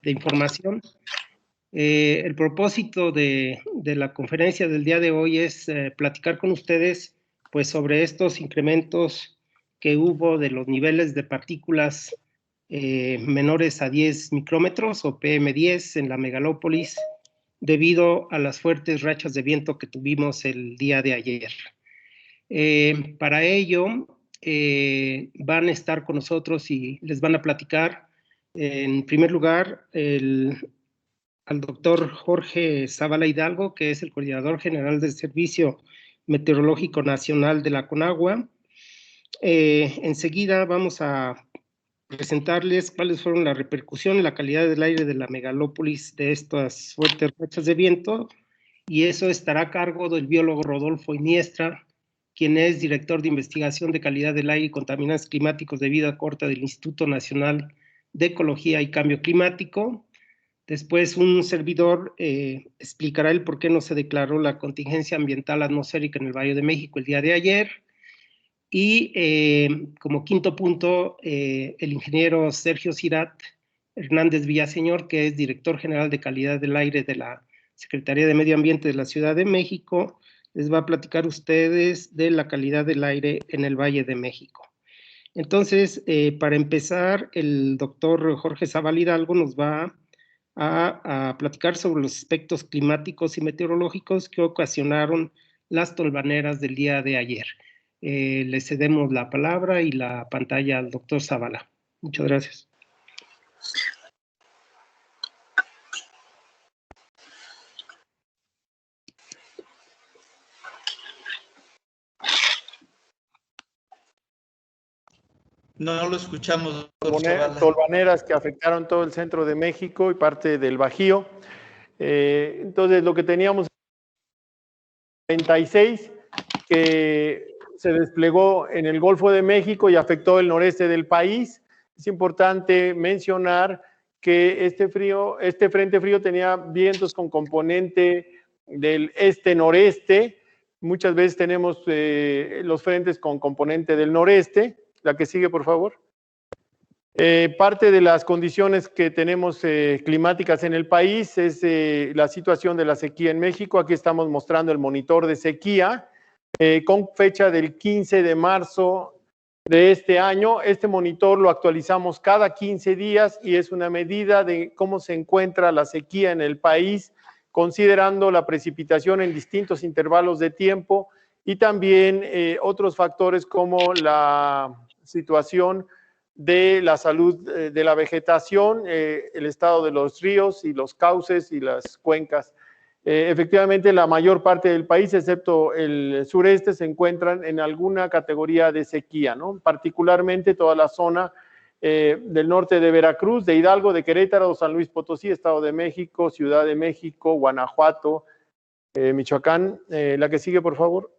de información. El propósito de la conferencia del día de hoy es platicar con ustedes pues, sobre estos incrementos que hubo de los niveles de partículas menores a 10 micrómetros o PM10 en la megalópolis debido a las fuertes rachas de viento que tuvimos el día de ayer. Para ello van a estar con nosotros y les van a platicar en primer lugar al doctor Jorge Zavala Hidalgo, que es el coordinador general del Servicio Meteorológico Nacional de la CONAGUA. Enseguida vamos a presentarles cuáles fueron la repercusión en la calidad del aire de la megalópolis de estas fuertes rachas de viento, y eso estará a cargo del biólogo Rodolfo Iniestra, quien es director de investigación de calidad del aire y contaminantes climáticos de vida corta del Instituto Nacional de Ecología y Cambio Climático. Después un servidor explicará el por qué no se declaró la contingencia ambiental atmosférica en el Valle de México el día de ayer. Y como quinto punto, el ingeniero Sergio Cirat Hernández Villaseñor, que es director general de calidad del aire de la Secretaría de Medio Ambiente de la Ciudad de México, les va a platicar a ustedes de la calidad del aire en el Valle de México. Entonces, para empezar, el doctor Jorge Zavala Hidalgo nos va a platicar sobre los aspectos climáticos y meteorológicos que ocasionaron las tolvaneras del día de ayer. Le cedemos la palabra y la pantalla al doctor Zavala. Muchas gracias. No lo escuchamos. Tolvaneras que afectaron todo el centro de México y parte del Bajío. Entonces, lo que teníamos 36 que se desplegó en el Golfo de México y afectó el noreste del país. Es importante mencionar que este frente frío tenía vientos con componente del este-noreste. Muchas veces tenemos los frentes con componente del noreste. La que sigue, por favor. Parte de las condiciones que tenemos climáticas en el país es la situación de la sequía en México. Aquí estamos mostrando el monitor de sequía con fecha del 15 de marzo de este año. Este monitor lo actualizamos cada 15 días y es una medida de cómo se encuentra la sequía en el país, considerando la precipitación en distintos intervalos de tiempo y también otros factores como la situación de la salud de la vegetación, el estado de los ríos y los cauces y las cuencas. Efectivamente, la mayor parte del país, excepto el sureste, se encuentran en alguna categoría de sequía, ¿no? Particularmente toda la zona del norte de Veracruz, de Hidalgo, de Querétaro, San Luis Potosí, Estado de México, Ciudad de México, Guanajuato, Michoacán. La que sigue, por favor.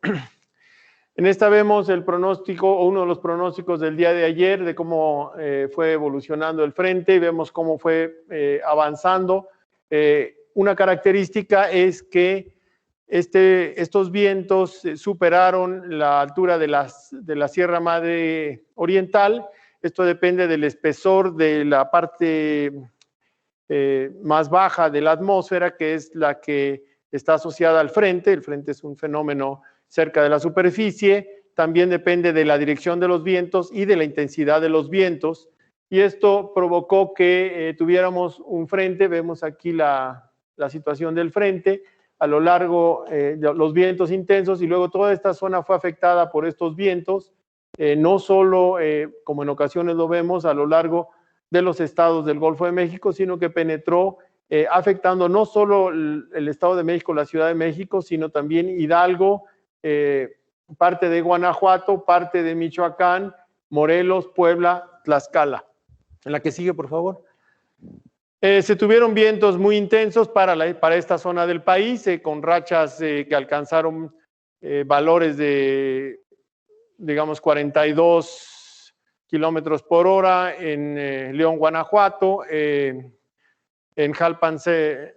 En esta vemos el pronóstico, o uno de los pronósticos del día de ayer, de cómo fue evolucionando el frente, y vemos cómo fue avanzando. Una característica es que estos vientos superaron la altura de la Sierra Madre Oriental. Esto depende del espesor de la parte más baja de la atmósfera, que es la que está asociada al frente. El frente es un fenómeno cerca de la superficie. También depende de la dirección de los vientos y de la intensidad de los vientos, y esto provocó que tuviéramos un frente. Vemos aquí la situación del frente a lo largo de los vientos intensos, y luego toda esta zona fue afectada por estos vientos, no solo como en ocasiones lo vemos a lo largo de los estados del Golfo de México, sino que penetró afectando no solo el Estado de México, la Ciudad de México, sino también Hidalgo, parte de Guanajuato, parte de Michoacán, Morelos, Puebla, Tlaxcala. En la que sigue, por favor. Se tuvieron vientos muy intensos para esta zona del país, con rachas que alcanzaron valores de, digamos, 42 kilómetros por hora en León, Guanajuato, en Jalpan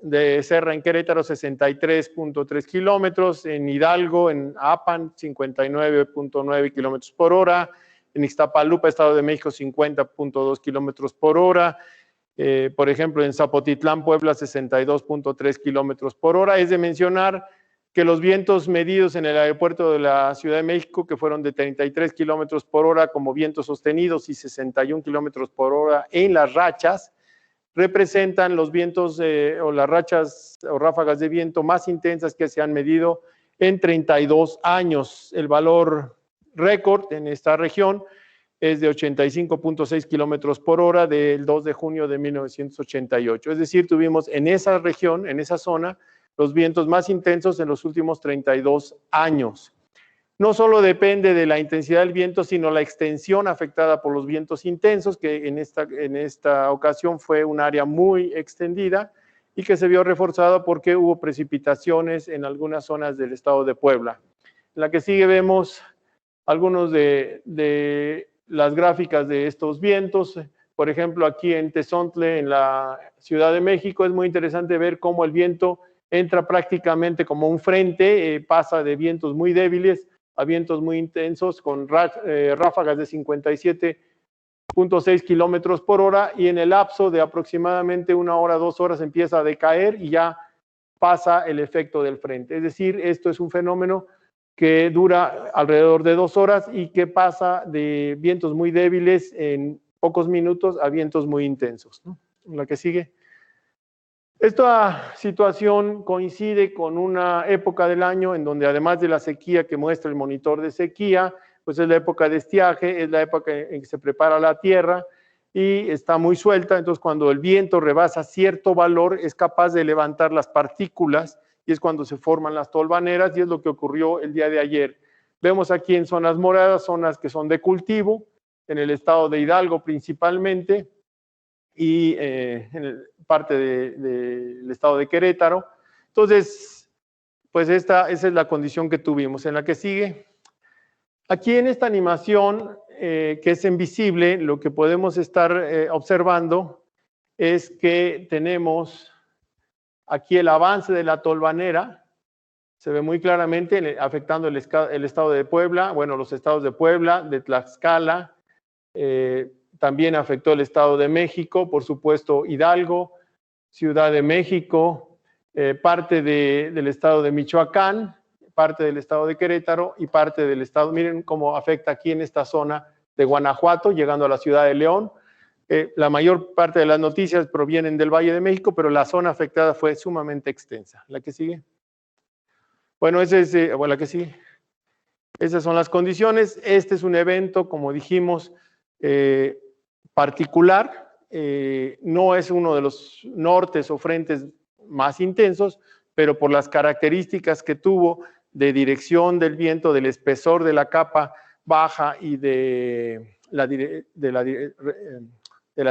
de Serra, en Querétaro, 63.3 kilómetros, en Hidalgo, en Apan, 59.9 kilómetros por hora, en Ixtapaluca, Estado de México, 50.2 kilómetros por hora, Por ejemplo, en Zapotitlán, Puebla, 62.3 kilómetros por hora. Es de mencionar que los vientos medidos en el aeropuerto de la Ciudad de México, que fueron de 33 kilómetros por hora como vientos sostenidos y 61 kilómetros por hora en las rachas, representan los vientos o las rachas o ráfagas de viento más intensas que se han medido en 32 años. El valor récord en esta región es de 85.6 kilómetros por hora del 2 de junio de 1988. Es decir, tuvimos en esa región, en esa zona, los vientos más intensos en los últimos 32 años. No solo depende de la intensidad del viento, sino la extensión afectada por los vientos intensos, que en esta ocasión fue un área muy extendida y que se vio reforzada porque hubo precipitaciones en algunas zonas del estado de Puebla. En la que sigue vemos algunos de las gráficas de estos vientos. Por ejemplo, aquí en Tezontle, en la Ciudad de México, es muy interesante ver cómo el viento entra prácticamente como un frente, pasa de vientos muy débiles a vientos muy intensos con ráfagas de 57.6 kilómetros por hora, y en el lapso de aproximadamente 1 hora, 2 horas empieza a decaer y ya pasa el efecto del frente. Es decir, esto es un fenómeno que dura alrededor de 2 horas y que pasa de vientos muy débiles en pocos minutos a vientos muy intensos, ¿no? La que sigue. Esta situación coincide con una época del año en donde, además de la sequía que muestra el monitor de sequía, pues es la época de estiaje, es la época en que se prepara la tierra y está muy suelta. Entonces, cuando el viento rebasa cierto valor, es capaz de levantar las partículas y es cuando se forman las tolvaneras, y es lo que ocurrió el día de ayer. Vemos aquí en zonas moradas, zonas que son de cultivo, en el estado de Hidalgo principalmente, y en parte del estado de Querétaro. Entonces, pues esa es la condición que tuvimos. En la que sigue, aquí en esta animación, que es en visible, lo que podemos estar observando es que tenemos aquí el avance de la tolvanera, se ve muy claramente afectando el estado de Puebla, bueno, los estados de Puebla, de Tlaxcala, también afectó el estado de México, por supuesto Hidalgo, Ciudad de México, parte del estado de Michoacán, parte del estado de Querétaro y parte del estado, miren cómo afecta aquí en esta zona de Guanajuato, llegando a la ciudad de León. La mayor parte de las noticias provienen del Valle de México, pero la zona afectada fue sumamente extensa. ¿La que sigue? Bueno, la que sigue. Esas son las condiciones. Este es un evento, como dijimos, particular. No es uno de los nortes o frentes más intensos, pero por las características que tuvo de dirección del viento, del espesor de la capa baja y de la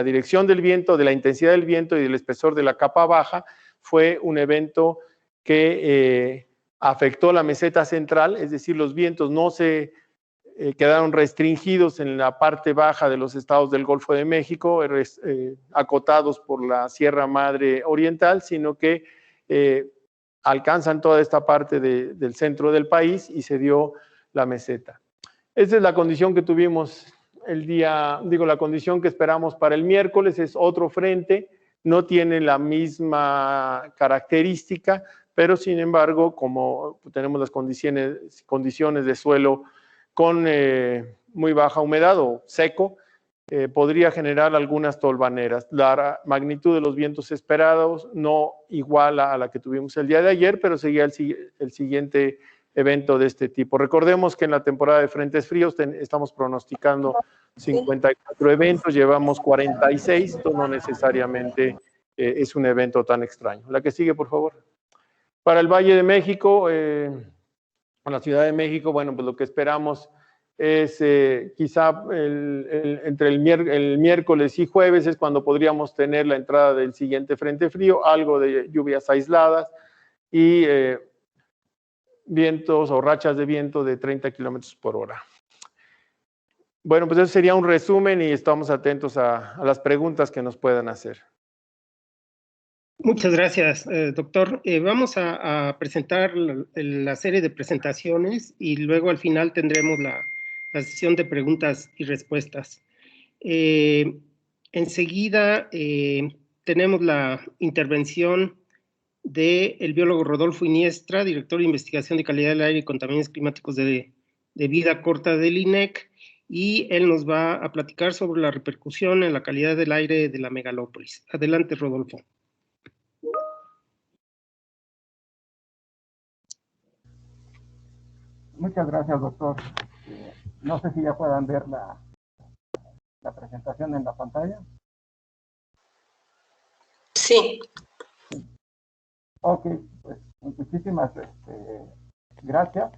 dirección del viento, de la intensidad del viento y del espesor de la capa baja, fue un evento que afectó la meseta central, es decir, los vientos no se quedaron restringidos en la parte baja de los estados del Golfo de México, acotados por la Sierra Madre Oriental, sino que alcanzan toda esta parte del centro del país y se dio la meseta. Esa es la condición que tuvimos la condición que esperamos para el miércoles. Es otro frente, no tiene la misma característica, pero sin embargo, como tenemos las condiciones de suelo con muy baja humedad o seco, podría generar algunas tolvaneras. La magnitud de los vientos esperados no iguala a la que tuvimos el día de ayer, pero seguía el siguiente evento de este tipo. Recordemos que en la temporada de frentes fríos estamos pronosticando 54 eventos, llevamos 46, esto no necesariamente es un evento tan extraño. La que sigue, por favor. Para el Valle de México, la Ciudad de México, bueno, pues lo que esperamos es quizá entre el miércoles y jueves es cuando podríamos tener la entrada del siguiente frente frío, algo de lluvias aisladas y vientos o rachas de viento de 30 kilómetros por hora. Bueno, pues eso sería un resumen y estamos atentos a las preguntas que nos puedan hacer. Muchas gracias, doctor. Vamos a presentar la serie de presentaciones y luego al final tendremos la sesión de preguntas y respuestas. Enseguida tenemos la intervención del biólogo Rodolfo Iniestra, director de Investigación de Calidad del Aire y Contaminantes Climáticos de vida corta del INEC, y él nos va a platicar sobre la repercusión en la calidad del aire de la megalópolis. Adelante, Rodolfo. Muchas gracias, doctor. No sé si ya puedan ver la presentación en la pantalla. Sí. Ok, pues muchísimas gracias.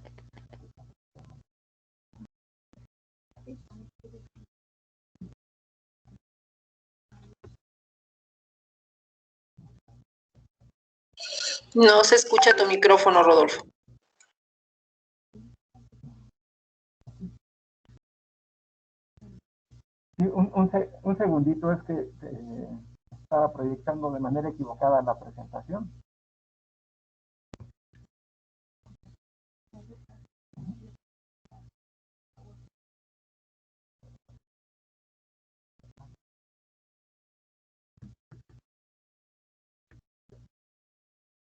No se escucha tu micrófono, Rodolfo. Sí, un segundito, es que estaba proyectando de manera equivocada la presentación.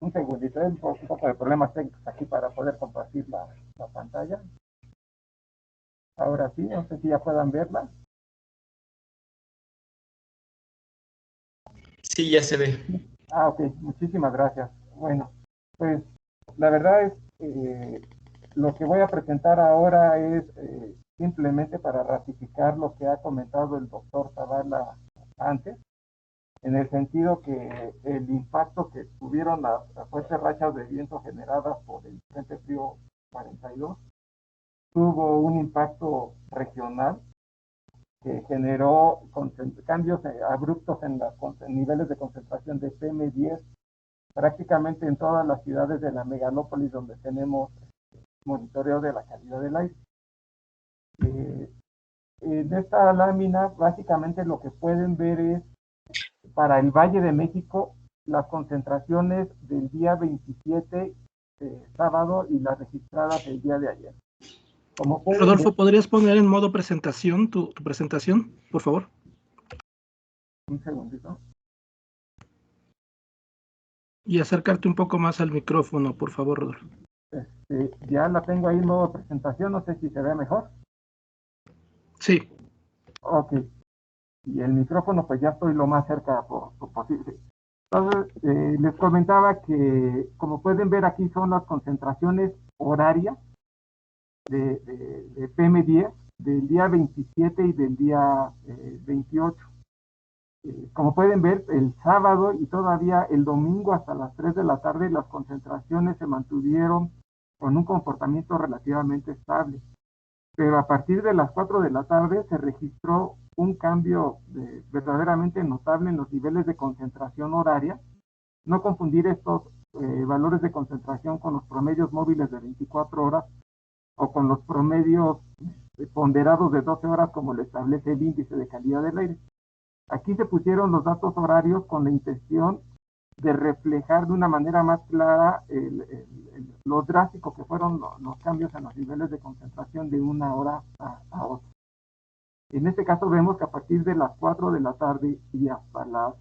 Un segundito, un poco de problemas técnicos aquí para poder compartir la pantalla. Ahora sí, no sé si ya puedan verla. Sí, ya se ve. Ah, ok, muchísimas gracias. Bueno, pues la verdad es lo que voy a presentar ahora es simplemente para ratificar lo que ha comentado el doctor Zavala antes, en el sentido que el impacto que tuvieron las fuertes rachas de viento generadas por el Frente Frío 42 tuvo un impacto regional que generó cambios abruptos en los niveles de concentración de PM10 prácticamente en todas las ciudades de la megalópolis donde tenemos monitoreo de la calidad del aire. En esta lámina básicamente lo que pueden ver es para el Valle de México las concentraciones del día 27 sábado y las registradas el día de ayer. Rodolfo, ver, ¿podrías poner en modo presentación tu presentación, por favor? Un segundito. Y acercarte un poco más al micrófono, por favor, Rodolfo. Ya la tengo ahí en modo presentación, no sé si se ve mejor. Sí. Ok. Y el micrófono, pues ya estoy lo más cerca posible. Entonces, les comentaba que, como pueden ver aquí, son las concentraciones horarias de PM10 del día 27 y del día 28. Como pueden ver, el sábado y todavía el domingo hasta las 3 de la tarde, las concentraciones se mantuvieron con un comportamiento relativamente estable. Pero a partir de las 4 de la tarde se registró un cambio verdaderamente notable en los niveles de concentración horaria. No confundir estos valores de concentración con los promedios móviles de 24 horas o con los promedios ponderados de 12 horas como lo establece el índice de calidad del aire. Aquí se pusieron los datos horarios con la intención de reflejar de una manera más clara lo drástico que fueron los cambios en los niveles de concentración de una hora a otra. En este caso vemos que a partir de las 4 de la tarde y hasta las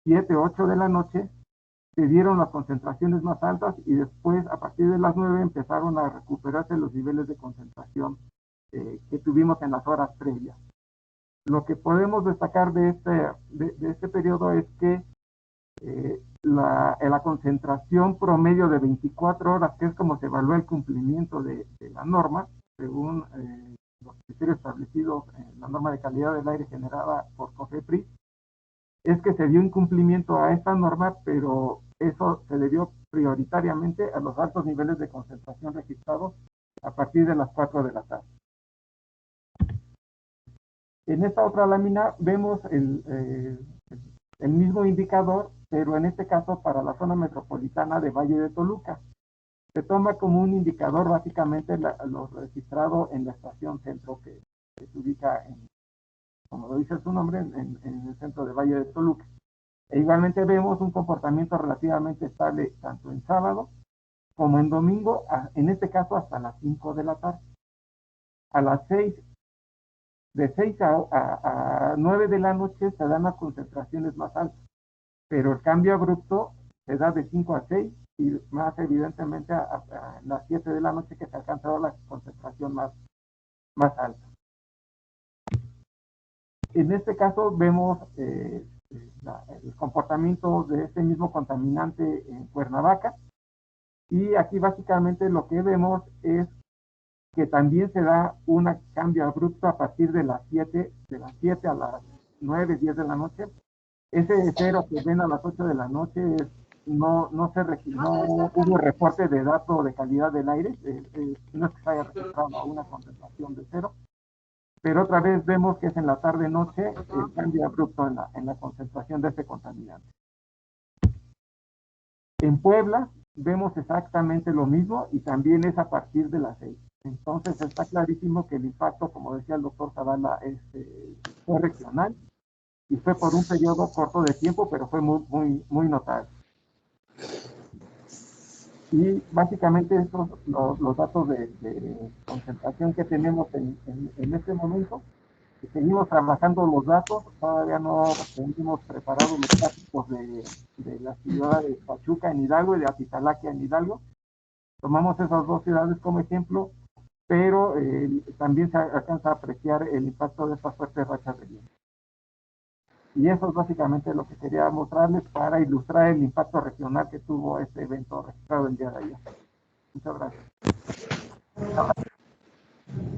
7, 8 de la noche se dieron las concentraciones más altas y después a partir de las 9 empezaron a recuperarse los niveles de concentración que tuvimos en las horas previas. Lo que podemos destacar de este periodo es que la concentración promedio de 24 horas, que es como se evalúa el cumplimiento de la norma, según los criterios establecidos en la norma de calidad del aire generada por COFEPRIS, es que se dio incumplimiento a esta norma, pero eso se debió prioritariamente a los altos niveles de concentración registrados a partir de las 4 de la tarde. En esta otra lámina vemos el mismo indicador, pero en este caso para la zona metropolitana de Valle de Toluca. Se toma como un indicador básicamente lo registrado en la estación centro que se ubica, como lo dice su nombre, en el centro de Valle de Toluca. E igualmente vemos un comportamiento relativamente estable tanto en sábado como en domingo, en este caso hasta las 5 de la tarde. A las 6 De 6 a 9 de la noche se dan las concentraciones más altas, pero el cambio abrupto se da de 5 a 6 y más evidentemente a las 7 de la noche que se alcanza la concentración más alta. En este caso vemos el comportamiento de este mismo contaminante en Cuernavaca, y aquí básicamente lo que vemos es que también se da un cambio abrupto a partir de las 7 a las 9, 10 de la noche. Ese cero que ven a las 8 de la noche no hubo reporte de dato de calidad del aire, no es que se haya registrado a una concentración de cero, pero otra vez vemos que es en la tarde-noche el cambio abrupto en la concentración de este contaminante. En Puebla vemos exactamente lo mismo y también es a partir de las 6. Entonces está clarísimo que el impacto, como decía el doctor Zavala, fue regional y fue por un periodo corto de tiempo, pero fue muy notable. Y básicamente estos los datos de concentración que tenemos en este momento. Seguimos trabajando los datos, todavía no tenemos preparados los gráficos de la ciudad de Pachuca en Hidalgo y de Atitalaquia en Hidalgo. Tomamos esas dos ciudades como ejemplo, pero también se alcanza a apreciar el impacto de estas fuertes rachas de viento. Y eso es básicamente lo que quería mostrarles para ilustrar el impacto regional que tuvo este evento registrado el día de ayer. Muchas gracias.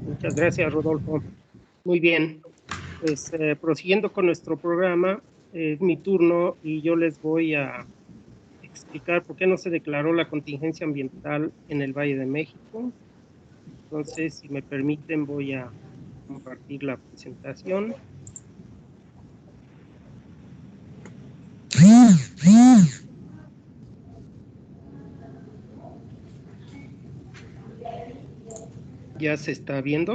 Muchas gracias, Rodolfo. Muy bien. Pues prosiguiendo con nuestro programa, es mi turno y yo les voy a explicar por qué no se declaró la contingencia ambiental en el Valle de México. Entonces, si me permiten, voy a compartir la presentación. ¿Ya se está viendo?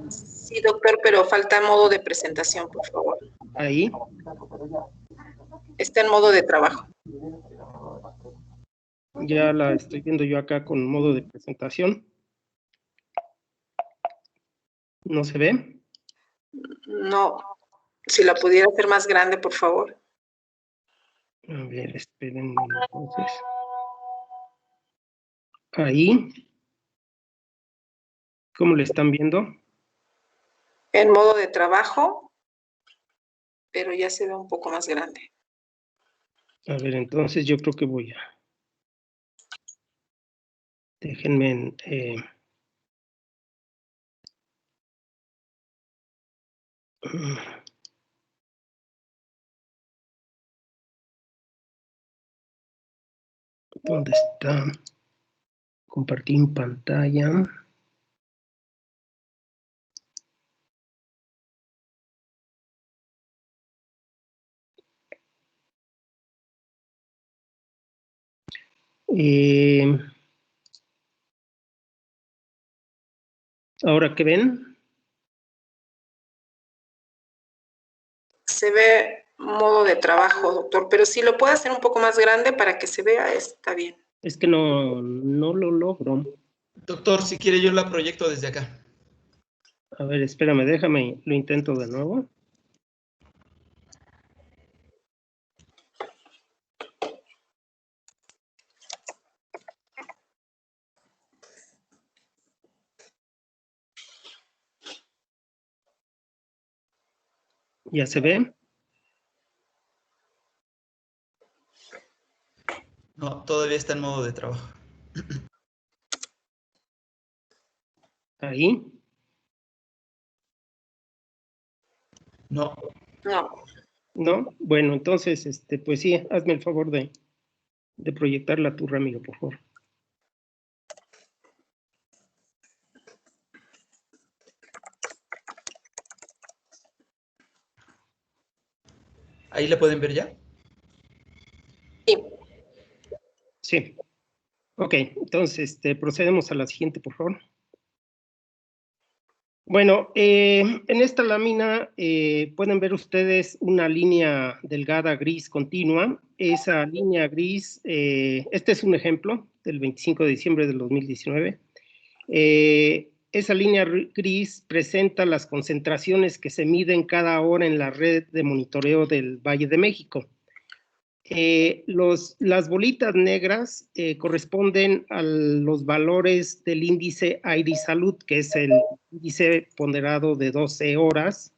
Sí, doctor, pero falta modo de presentación, por favor. Ahí. Está en modo de trabajo. Ya la estoy viendo yo acá con modo de presentación. ¿No se ve? No, si la pudiera hacer más grande, por favor. A ver, esperen entonces. Ahí. ¿Cómo le están viendo? En modo de trabajo, pero ya se ve un poco más grande. A ver, entonces yo creo que voy a... Déjenme... ¿Dónde está? Compartir en pantalla. ¿Ahora qué ven? Se ve modo de trabajo, doctor, pero si lo puede hacer un poco más grande para que se vea, está bien. Es que no lo logro. Doctor, si quiere yo la proyecto desde acá. A ver, espérame, déjame, lo intento de nuevo. ¿Ya se ve? No, todavía está en modo de trabajo. Ahí. No. No. ¿No? Bueno, entonces, pues sí, hazme el favor de proyectarla tú, Ramiro, por favor. ¿Ahí la pueden ver ya? Sí. Sí. Ok, entonces procedemos a la siguiente, por favor. Bueno, en esta lámina pueden ver ustedes una línea delgada gris continua. Esa línea gris, este es un ejemplo del 25 de diciembre del 2019. esa línea gris presenta las concentraciones que se miden cada hora en la red de monitoreo del Valle de México. Las bolitas negras corresponden a los valores del índice Aire y Salud, que es el índice ponderado de 12 horas.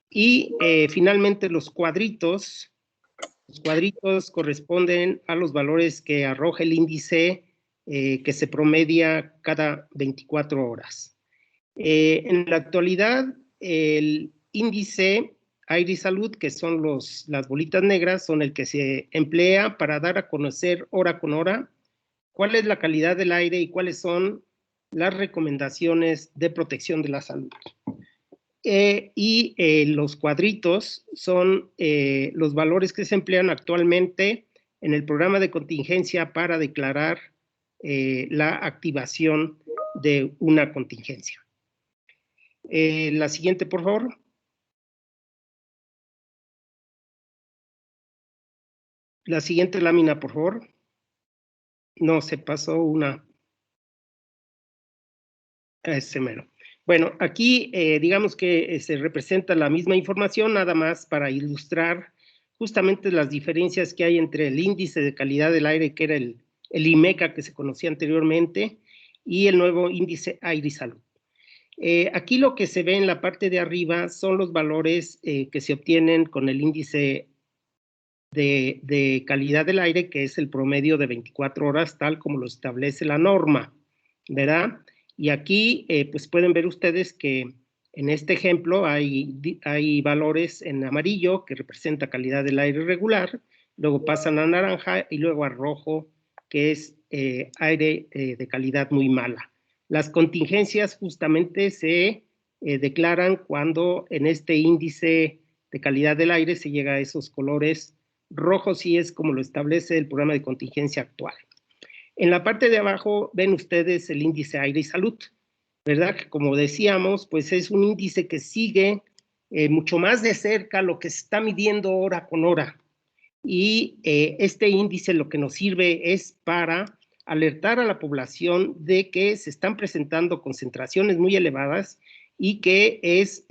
Y finalmente los cuadritos corresponden a los valores que arroja el índice que se promedia cada 24 horas. En la actualidad, el índice Aire y Salud, que son las bolitas negras, son el que se emplea para dar a conocer hora con hora cuál es la calidad del aire y cuáles son las recomendaciones de protección de la salud. Los cuadritos son los valores que se emplean actualmente en el programa de contingencia para declarar la activación de una contingencia. La siguiente, por favor. La siguiente lámina, por favor. No, se pasó una. Ese mero. Bueno, aquí digamos que se representa la misma información, nada más para ilustrar justamente las diferencias que hay entre el índice de calidad del aire, que era el IMECA que se conocía anteriormente, y el nuevo índice Aire y Salud. Aquí lo que se ve en la parte de arriba son los valores que se obtienen con el índice de calidad del aire, que es el promedio de 24 horas, tal como lo establece la norma, ¿verdad? Y aquí, pues pueden ver ustedes que en este ejemplo hay valores en amarillo que representa calidad del aire regular, luego pasan a naranja y luego a rojo, que es aire de calidad muy mala. Las contingencias justamente se declaran cuando en este índice de calidad del aire se llega a esos colores rojos, y es como lo establece el programa de contingencia actual. En la parte de abajo ven ustedes el índice Aire y Salud, ¿verdad? Que como decíamos, pues es un índice que sigue mucho más de cerca lo que se está midiendo hora con hora. Y este índice lo que nos sirve es para alertar a la población de que se están presentando concentraciones muy elevadas y que es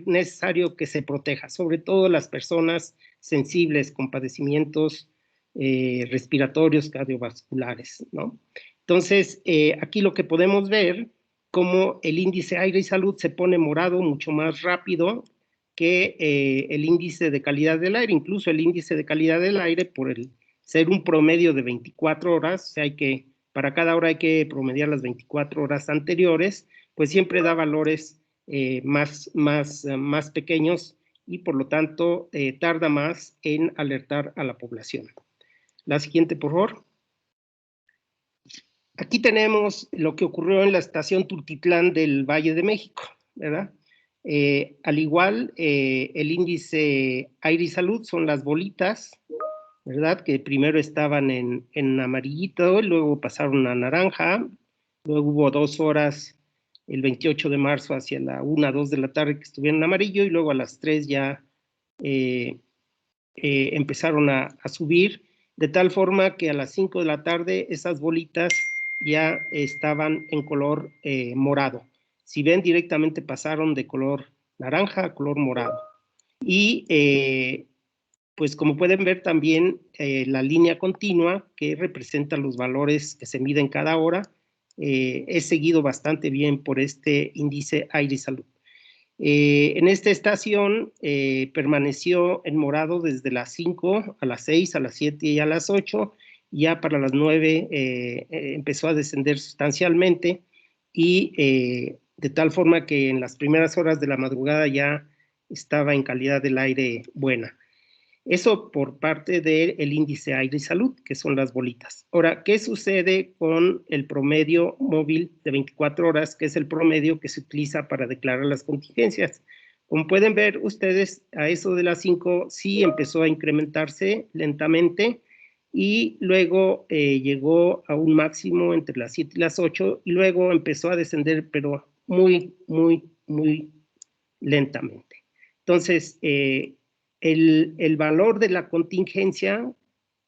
necesario que se proteja, sobre todo las personas sensibles con padecimientos respiratorios, cardiovasculares, ¿no? Entonces, aquí lo que podemos ver, como el índice Aire y Salud se pone morado mucho más rápido que el índice de calidad del aire. Incluso el índice de calidad del aire, por ser un promedio de 24 horas, o sea, para cada hora hay que promediar las 24 horas anteriores, pues siempre da valores más pequeños, y por lo tanto tarda más en alertar a la población. La siguiente, por favor. Aquí tenemos lo que ocurrió en la estación Tultitlán del Valle de México, ¿verdad? Al igual, el índice Aire y Salud son las bolitas, ¿verdad? Que primero estaban en amarillito, luego pasaron a naranja, luego hubo 2 horas el 28 de marzo hacia la 1, 2 de la tarde que estuvieron en amarillo, y luego a las 3 ya empezaron a subir, de tal forma que a las 5 de la tarde esas bolitas ya estaban en color morado. Si ven, directamente pasaron de color naranja a color morado. Y pues como pueden ver también, la línea continua que representa los valores que se miden cada hora es seguido bastante bien por este índice Aire y Salud. En esta estación permaneció en morado desde las 5 a las 6, a las 7 y a las 8, ya para las 9 empezó a descender sustancialmente, y de tal forma que en las primeras horas de la madrugada ya estaba en calidad del aire buena. Eso por parte del índice Aire y Salud, que son las bolitas. Ahora, ¿qué sucede con el promedio móvil de 24 horas, que es el promedio que se utiliza para declarar las contingencias? Como pueden ver ustedes, a eso de las 5 sí empezó a incrementarse lentamente, y luego llegó a un máximo entre las 7 y las 8, y luego empezó a descender, pero muy lentamente. Entonces, el valor de la contingencia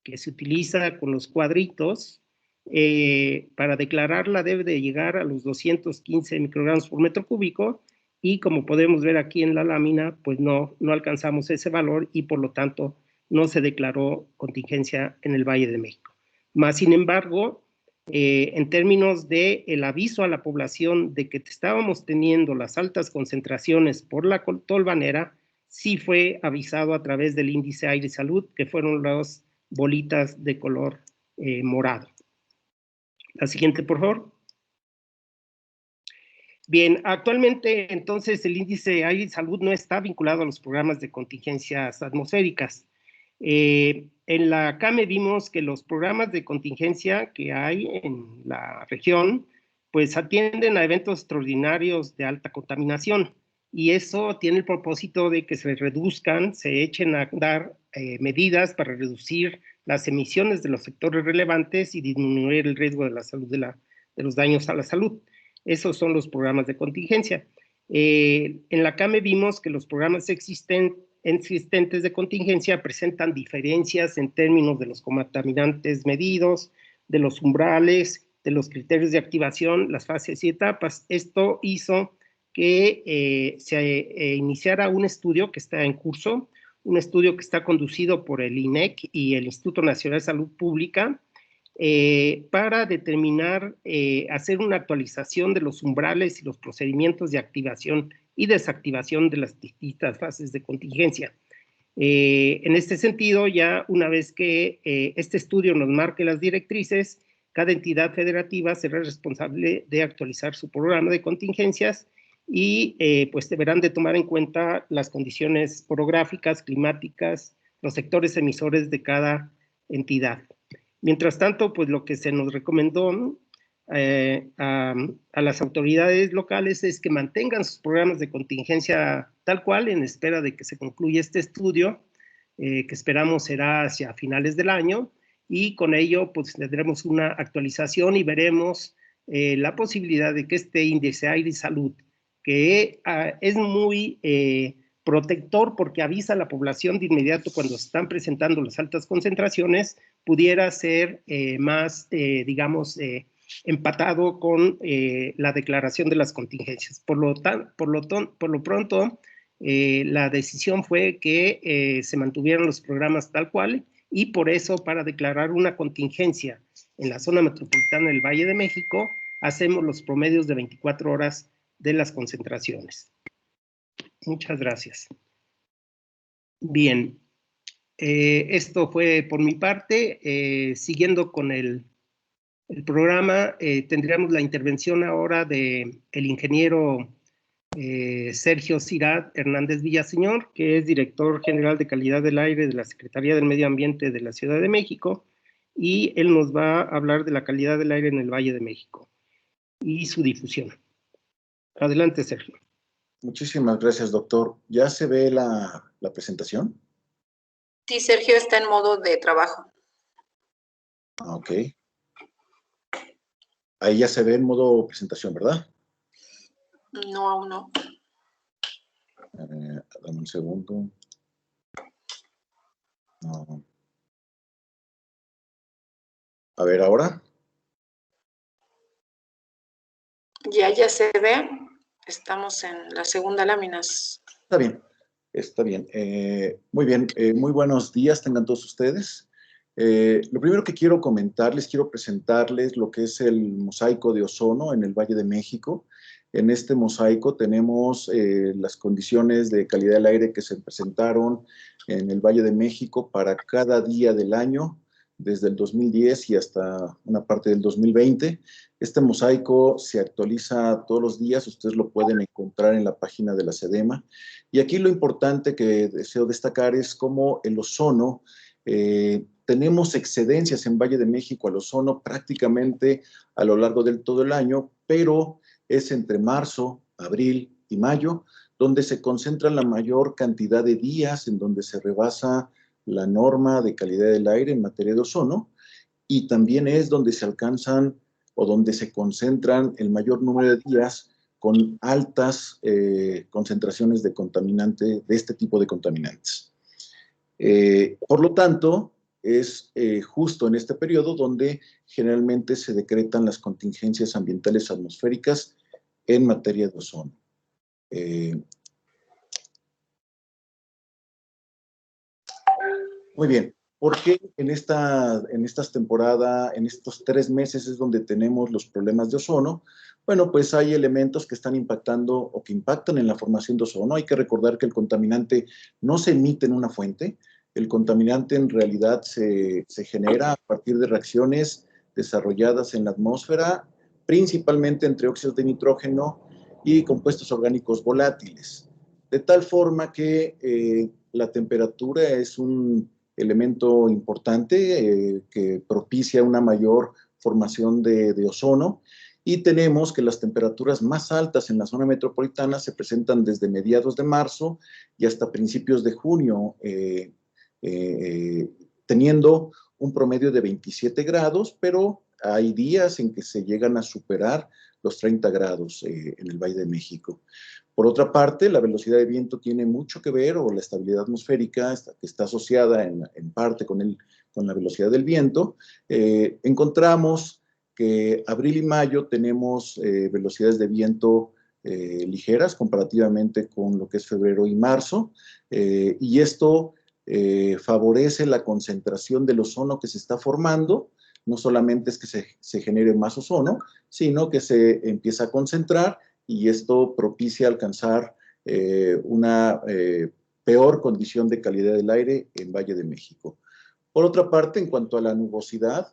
que se utiliza con los cuadritos para declararla debe de llegar a los 215 microgramos por metro cúbico, y como podemos ver aquí en la lámina, pues no alcanzamos ese valor y por lo tanto no se declaró contingencia en el Valle de México. Más sin embargo, en términos del aviso a la población de que estábamos teniendo las altas concentraciones por la tolvanera, sí fue avisado a través del índice aire y salud, que fueron las bolitas de color morado. La siguiente, por favor. Bien, actualmente entonces el índice aire y salud no está vinculado a los programas de contingencias atmosféricas. En la CAME vimos que los programas de contingencia que hay en la región pues atienden a eventos extraordinarios de alta contaminación, y eso tiene el propósito de que se reduzcan, se echen a dar medidas para reducir las emisiones de los sectores relevantes y disminuir el riesgo de la salud de los daños a la salud. Esos son los programas de contingencia. En la CAME vimos que los programas existentes de contingencia presentan diferencias en términos de los contaminantes medidos, de los umbrales, de los criterios de activación, las fases y etapas. Esto hizo que se iniciara un estudio que está en curso, un estudio que está conducido por el INEC y el Instituto Nacional de Salud Pública, para determinar, hacer una actualización de los umbrales y los procedimientos de activación y desactivación de las distintas fases de contingencia. En este sentido, ya una vez que este estudio nos marque las directrices, cada entidad federativa será responsable de actualizar su programa de contingencias y pues deberán de tomar en cuenta las condiciones orográficas, climáticas, los sectores emisores de cada entidad. Mientras tanto, pues lo que se nos recomendó a las autoridades locales es que mantengan sus programas de contingencia tal cual, en espera de que se concluya este estudio, que esperamos será hacia finales del año, y con ello pues tendremos una actualización y veremos la posibilidad de que este índice aire y salud, que es muy protector porque avisa a la población de inmediato cuando se están presentando las altas concentraciones, pudiera ser más, digamos, empatado con la declaración de las contingencias. Por lo pronto, la decisión fue que se mantuvieran los programas tal cual, y por eso, para declarar una contingencia en la zona metropolitana del Valle de México, hacemos los promedios de 24 horas de las concentraciones. Muchas gracias. Bien, esto fue por mi parte. Siguiendo con el programa, tendríamos la intervención ahora del ingeniero Sergio Cirat Hernández Villaseñor, que es director general de calidad del aire de la Secretaría del Medio Ambiente de la Ciudad de México, y él nos va a hablar de la calidad del aire en el Valle de México y su difusión. Adelante, Sergio. Muchísimas gracias, doctor. ¿Ya se ve la presentación? Sí, Sergio está en modo de trabajo. Ok. Ahí ya se ve en modo presentación, ¿verdad? No, aún no. Dame un segundo. No. A ver, ahora. Ya se ve. Estamos en la segunda lámina. Está bien, está bien. Muy bien, muy buenos días tengan todos ustedes. Lo primero que quiero comentarles, quiero presentarles lo que es el mosaico de ozono en el Valle de México. En este mosaico tenemos las condiciones de calidad del aire que se presentaron en el Valle de México para cada día del año, desde el 2010 y hasta una parte del 2020. Este mosaico se actualiza todos los días, ustedes lo pueden encontrar en la página de la SEDEMA. Y aquí lo importante que deseo destacar es cómo el ozono, tenemos excedencias en Valle de México al ozono prácticamente a lo largo de todo el año, pero es entre marzo, abril y mayo, donde se concentra la mayor cantidad de días en donde se rebasa la norma de calidad del aire en materia de ozono, y también es donde se alcanzan o donde se concentran el mayor número de días con altas concentraciones de contaminante, de este tipo de contaminantes. Por lo tanto, es justo en este periodo donde generalmente se decretan las contingencias ambientales atmosféricas en materia de ozono. Muy bien. ¿Por qué en estas temporadas, en estos 3 meses es donde tenemos los problemas de ozono? Bueno, pues hay elementos que están impactando o que impactan en la formación de ozono. Hay que recordar que el contaminante no se emite en una fuente. El contaminante en realidad se genera a partir de reacciones desarrolladas en la atmósfera, principalmente entre óxidos de nitrógeno y compuestos orgánicos volátiles. De tal forma que la temperatura es un elemento importante que propicia una mayor formación de ozono, y tenemos que las temperaturas más altas en la zona metropolitana se presentan desde mediados de marzo y hasta principios de junio, teniendo un promedio de 27 grados, pero hay días en que se llegan a superar los 30 grados en el Valle de México. Por otra parte, la velocidad de viento tiene mucho que ver, o la estabilidad atmosférica, que está asociada en parte con la velocidad del viento. Encontramos que abril y mayo tenemos velocidades de viento ligeras comparativamente con lo que es febrero y marzo, y esto favorece la concentración del ozono que se está formando. No solamente es que se genere más ozono, sino que se empieza a concentrar, y esto propicia alcanzar una peor condición de calidad del aire en Valle de México. Por otra parte, en cuanto a la nubosidad,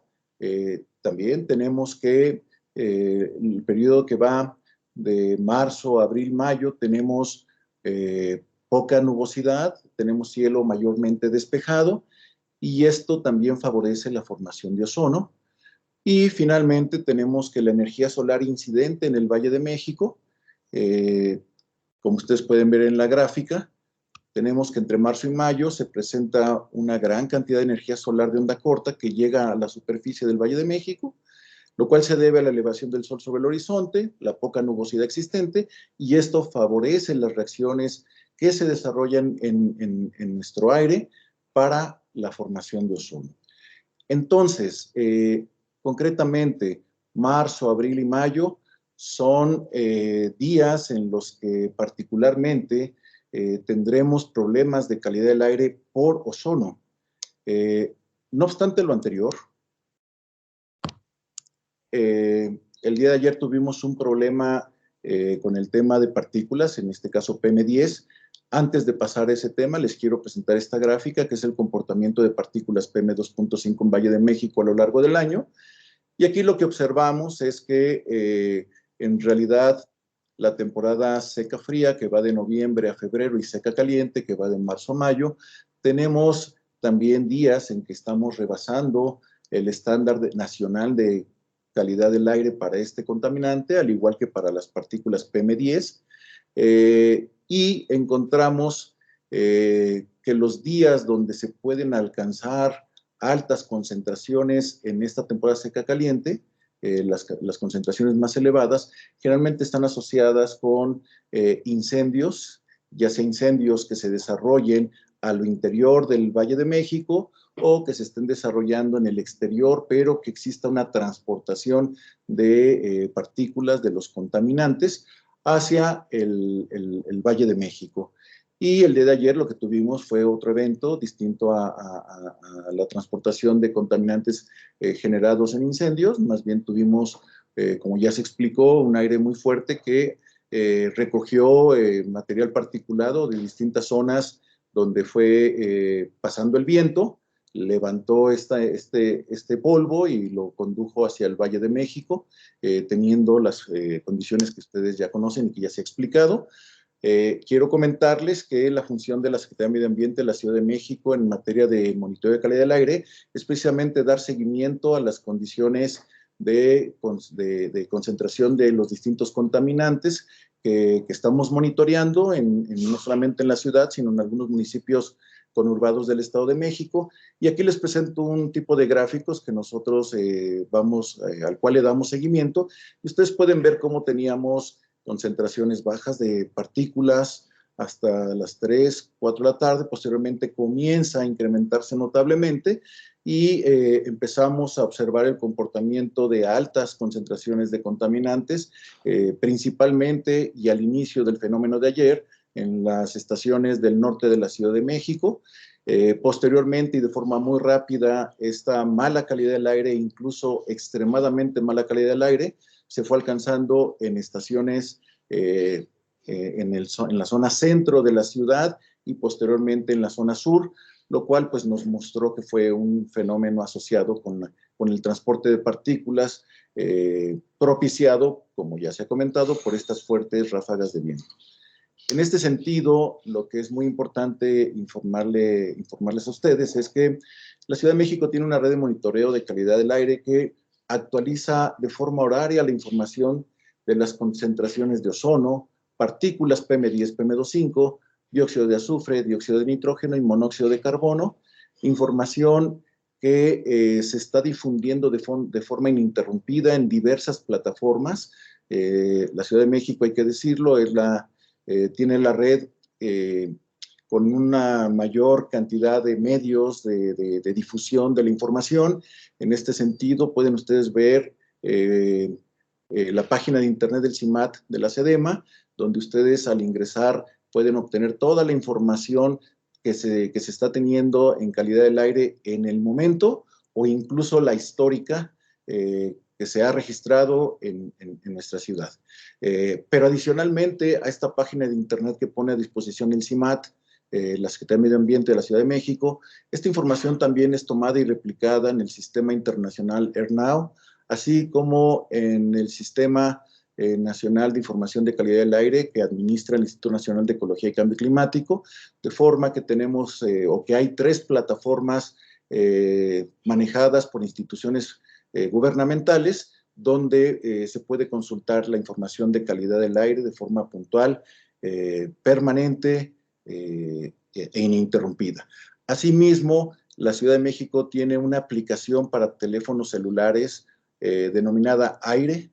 también tenemos que el periodo que va de marzo, abril, mayo, tenemos poca nubosidad, tenemos cielo mayormente despejado, y esto también favorece la formación de ozono. Y finalmente tenemos que la energía solar incidente en el Valle de México, como ustedes pueden ver en la gráfica, tenemos que entre marzo y mayo se presenta una gran cantidad de energía solar de onda corta que llega a la superficie del Valle de México, lo cual se debe a la elevación del sol sobre el horizonte, la poca nubosidad existente, y esto favorece las reacciones que se desarrollan en nuestro aire para la formación de ozono. Entonces, concretamente, marzo, abril y mayo son días en los que particularmente tendremos problemas de calidad del aire por ozono. No obstante lo anterior, el día de ayer tuvimos un problema con el tema de partículas, en este caso PM10. Antes de pasar a ese tema, les quiero presentar esta gráfica, que es el comportamiento de partículas PM2.5 en Valle de México a lo largo del año. Y aquí lo que observamos es que en realidad la temporada seca-fría, que va de noviembre a febrero, y seca-caliente, que va de marzo a mayo, tenemos también días en que estamos rebasando el estándar nacional de calidad del aire para este contaminante, al igual que para las partículas PM10. Y encontramos que los días donde se pueden alcanzar altas concentraciones en esta temporada seca caliente, las concentraciones más elevadas, generalmente están asociadas con incendios, ya sea incendios que se desarrollen a lo interior del Valle de México o que se estén desarrollando en el exterior, pero que exista una transportación de partículas de los contaminantes hacia el Valle de México. Y el día de ayer lo que tuvimos fue otro evento distinto a la transportación de contaminantes generados en incendios. Más bien tuvimos, como ya se explicó, un aire muy fuerte que recogió material particulado de distintas zonas donde fue pasando el viento, levantó este polvo y lo condujo hacia el Valle de México, teniendo las condiciones que ustedes ya conocen y que ya se ha explicado. Quiero comentarles que la función de la Secretaría de Medio Ambiente de la Ciudad de México en materia de monitoreo de calidad del aire es precisamente dar seguimiento a las condiciones de concentración de los distintos contaminantes que estamos monitoreando, no solamente en la ciudad, sino en algunos municipios conurbados del Estado de México. Y aquí les presento un tipo de gráficos que nosotros al cual le damos seguimiento. Y ustedes pueden ver cómo teníamos concentraciones bajas de partículas hasta las 3, 4 de la tarde. Posteriormente comienza a incrementarse notablemente y empezamos a observar el comportamiento de altas concentraciones de contaminantes, principalmente y al inicio del fenómeno de ayer, en las estaciones del norte de la Ciudad de México. Posteriormente y de forma muy rápida, esta mala calidad del aire, incluso extremadamente mala calidad del aire, se fue alcanzando en estaciones en la zona centro de la ciudad y posteriormente en la zona sur, lo cual pues nos mostró que fue un fenómeno asociado con el transporte de partículas propiciado, como ya se ha comentado, por estas fuertes ráfagas de viento. En este sentido, lo que es muy importante informarles a ustedes es que la Ciudad de México tiene una red de monitoreo de calidad del aire que actualiza de forma horaria la información de las concentraciones de ozono, partículas PM10, PM2.5, dióxido de azufre, dióxido de nitrógeno y monóxido de carbono, información que se está difundiendo de forma ininterrumpida en diversas plataformas. La Ciudad de México, hay que decirlo, tiene la red con una mayor cantidad de medios de difusión de la información. En este sentido, pueden ustedes ver la página de internet del CIMAT de la SEDEMA, donde ustedes al ingresar pueden obtener toda la información que se está teniendo en calidad del aire en el momento, o incluso la histórica que se ha registrado en nuestra ciudad. Pero adicionalmente a esta página de internet que pone a disposición el CIMAT, la Secretaría de Medio Ambiente de la Ciudad de México, esta información también es tomada y replicada en el sistema internacional AirNow, así como en el sistema nacional de información de calidad del aire que administra el Instituto Nacional de Ecología y Cambio Climático, de forma que tenemos o que hay 3 plataformas manejadas por instituciones gubernamentales, donde se puede consultar la información de calidad del aire de forma puntual, permanente e ininterrumpida. Asimismo, la Ciudad de México tiene una aplicación para teléfonos celulares denominada Aire.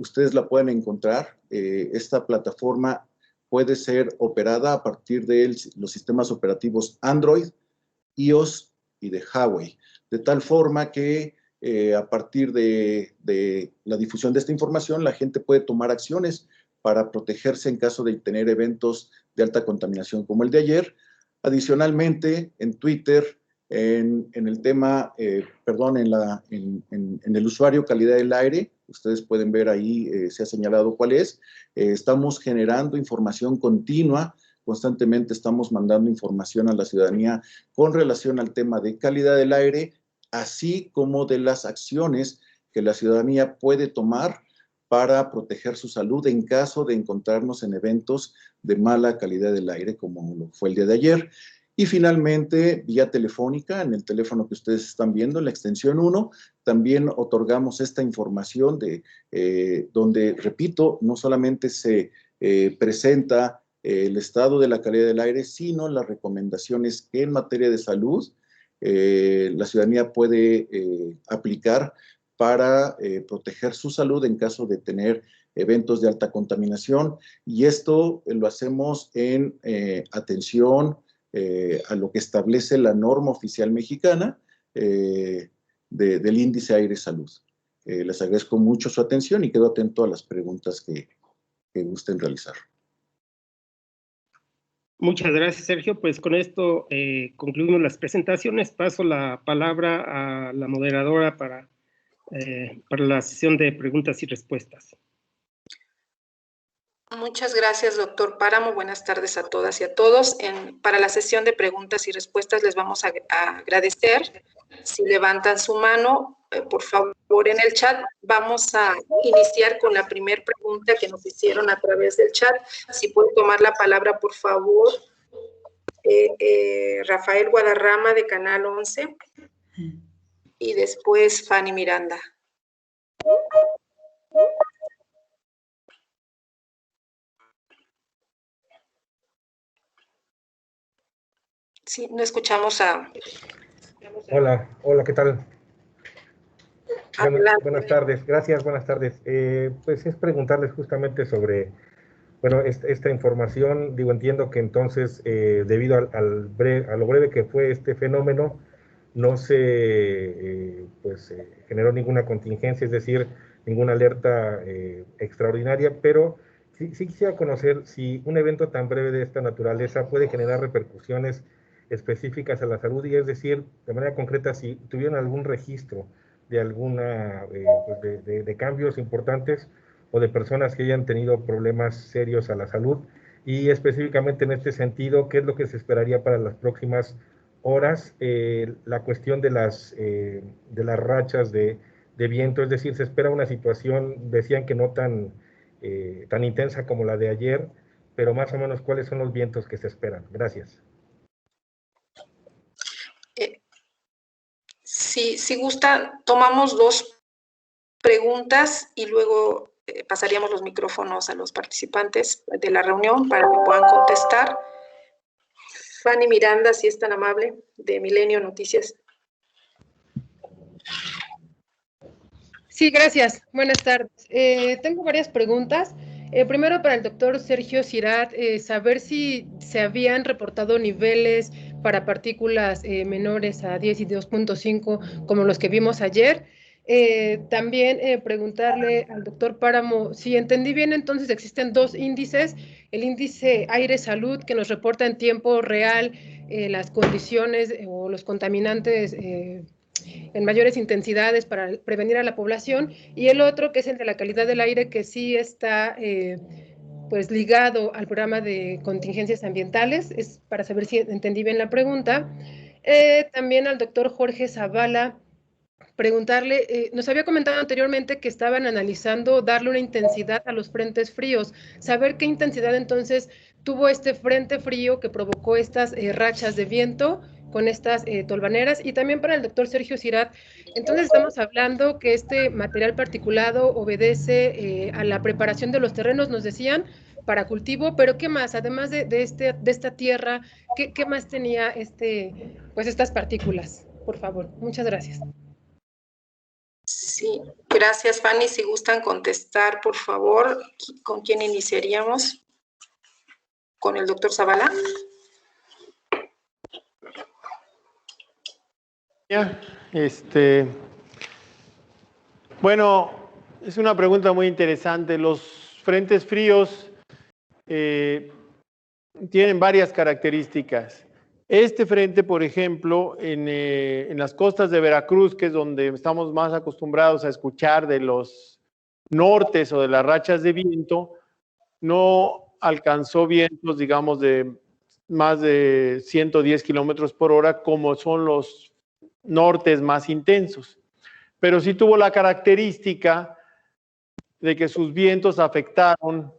Ustedes la pueden encontrar. Esta plataforma puede ser operada a partir de los sistemas operativos Android, iOS y de Huawei, de tal forma que a partir de la difusión de esta información, la gente puede tomar acciones para protegerse en caso de tener eventos de alta contaminación como el de ayer. Adicionalmente, en Twitter, en el tema, en el usuario calidad del aire, ustedes pueden ver ahí, se ha señalado cuál es. Estamos generando información continua, constantemente estamos mandando información a la ciudadanía con relación al tema de calidad del aire, así como de las acciones que la ciudadanía puede tomar para proteger su salud en caso de encontrarnos en eventos de mala calidad del aire, como lo fue el día de ayer. Y finalmente, vía telefónica, en el teléfono que ustedes están viendo, en la extensión 1, también otorgamos esta información donde, repito, no solamente se presenta el estado de la calidad del aire, sino las recomendaciones que en materia de salud la ciudadanía puede aplicar para proteger su salud en caso de tener eventos de alta contaminación. Y esto lo hacemos en atención a lo que establece la norma oficial mexicana del índice Aire Salud. Les agradezco mucho su atención y quedo atento a las preguntas que gusten realizar. Muchas gracias, Sergio. Pues con esto concluimos las presentaciones. Paso la palabra a la moderadora para la sesión de preguntas y respuestas. Muchas gracias, doctor Páramo. Buenas tardes a todas y a todos. Para la sesión de preguntas y respuestas les vamos a agradecer si levantan su mano, por favor, en el chat. Vamos a iniciar con la primera pregunta que nos hicieron a través del chat. Si puede tomar la palabra, por favor, Rafael Guadarrama de Canal 11 y después Fanny Miranda. Sí, no escuchamos a... Hola, ¿qué tal? Buenas tardes, gracias, buenas tardes. Pues es preguntarles justamente sobre, bueno, esta información. Digo, entiendo que entonces, debido a lo breve que fue este fenómeno, no se generó ninguna contingencia, es decir, ninguna alerta extraordinaria, pero sí quisiera conocer si un evento tan breve de esta naturaleza puede generar repercusiones específicas a la salud, y es decir, de manera concreta, si tuvieron algún registro de alguna de cambios importantes o de personas que hayan tenido problemas serios a la salud, y específicamente en este sentido, ¿qué es lo que se esperaría para las próximas horas? La cuestión de las rachas de viento, es decir, se espera una situación, decían que no tan intensa como la de ayer, pero más o menos, ¿cuáles son los vientos que se esperan? Gracias. Si gustan, tomamos 2 preguntas y luego pasaríamos los micrófonos a los participantes de la reunión para que puedan contestar. Fanny Miranda, si es tan amable, de Milenio Noticias. Sí, gracias. Buenas tardes. Tengo varias preguntas. Primero, para el doctor Sergio Sirat, saber si se habían reportado niveles para partículas menores a 10 y 2.5 como los que vimos ayer. También preguntarle al doctor Páramo, si entendí bien, entonces existen 2 índices, el índice aire-salud que nos reporta en tiempo real las condiciones o los contaminantes en mayores intensidades para prevenir a la población, y el otro que es el de la calidad del aire, que sí está pues ligado al programa de contingencias ambientales. Es para saber si entendí bien la pregunta. También al doctor Jorge Zavala, preguntarle, nos había comentado anteriormente que estaban analizando darle una intensidad a los frentes fríos, saber qué intensidad entonces tuvo este frente frío que provocó estas rachas de viento con estas tolvaneras. Y también para el doctor Sergio Sirat, entonces estamos hablando que este material particulado obedece a la preparación de los terrenos, nos decían, para cultivo, pero ¿qué más? Además de esta tierra, ¿qué más tenía pues estas partículas? Por favor, muchas gracias. Sí, gracias, Fanny. Si gustan contestar, por favor, ¿con quién iniciaríamos? ¿Con el doctor Zavala? Bueno, es una pregunta muy interesante. Los frentes fríos tienen varias características. Este frente, por ejemplo, en las costas de Veracruz, que es donde estamos más acostumbrados a escuchar de los nortes o de las rachas de viento, no alcanzó vientos, digamos, de más de 110 kilómetros por hora, como son los nortes más intensos. Pero sí tuvo la característica de que sus vientos afectaron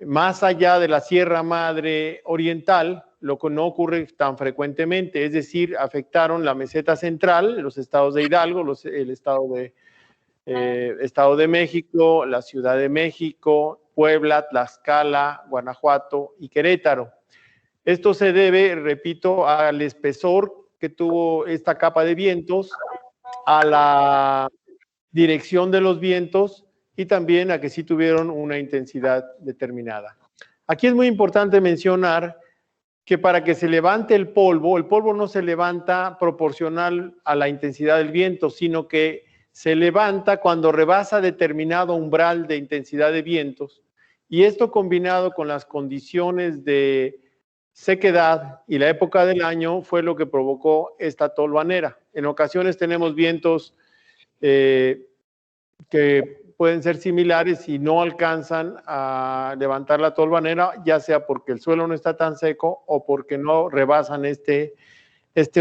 más allá de la Sierra Madre Oriental, lo que no ocurre tan frecuentemente, es decir, afectaron la meseta central, los estados de Hidalgo, el Estado de México, la Ciudad de México, Puebla, Tlaxcala, Guanajuato y Querétaro. Esto se debe, repito, al espesor que tuvo esta capa de vientos, a la dirección de los vientos y también a que sí tuvieron una intensidad determinada. Aquí es muy importante mencionar que para que se levante el polvo no se levanta proporcional a la intensidad del viento, sino que se levanta cuando rebasa determinado umbral de intensidad de vientos, y esto combinado con las condiciones de sequedad y la época del año fue lo que provocó esta tolvanera. En ocasiones tenemos vientos que pueden ser similares y no alcanzan a levantar la tolvanera, ya sea porque el suelo no está tan seco o porque no rebasan este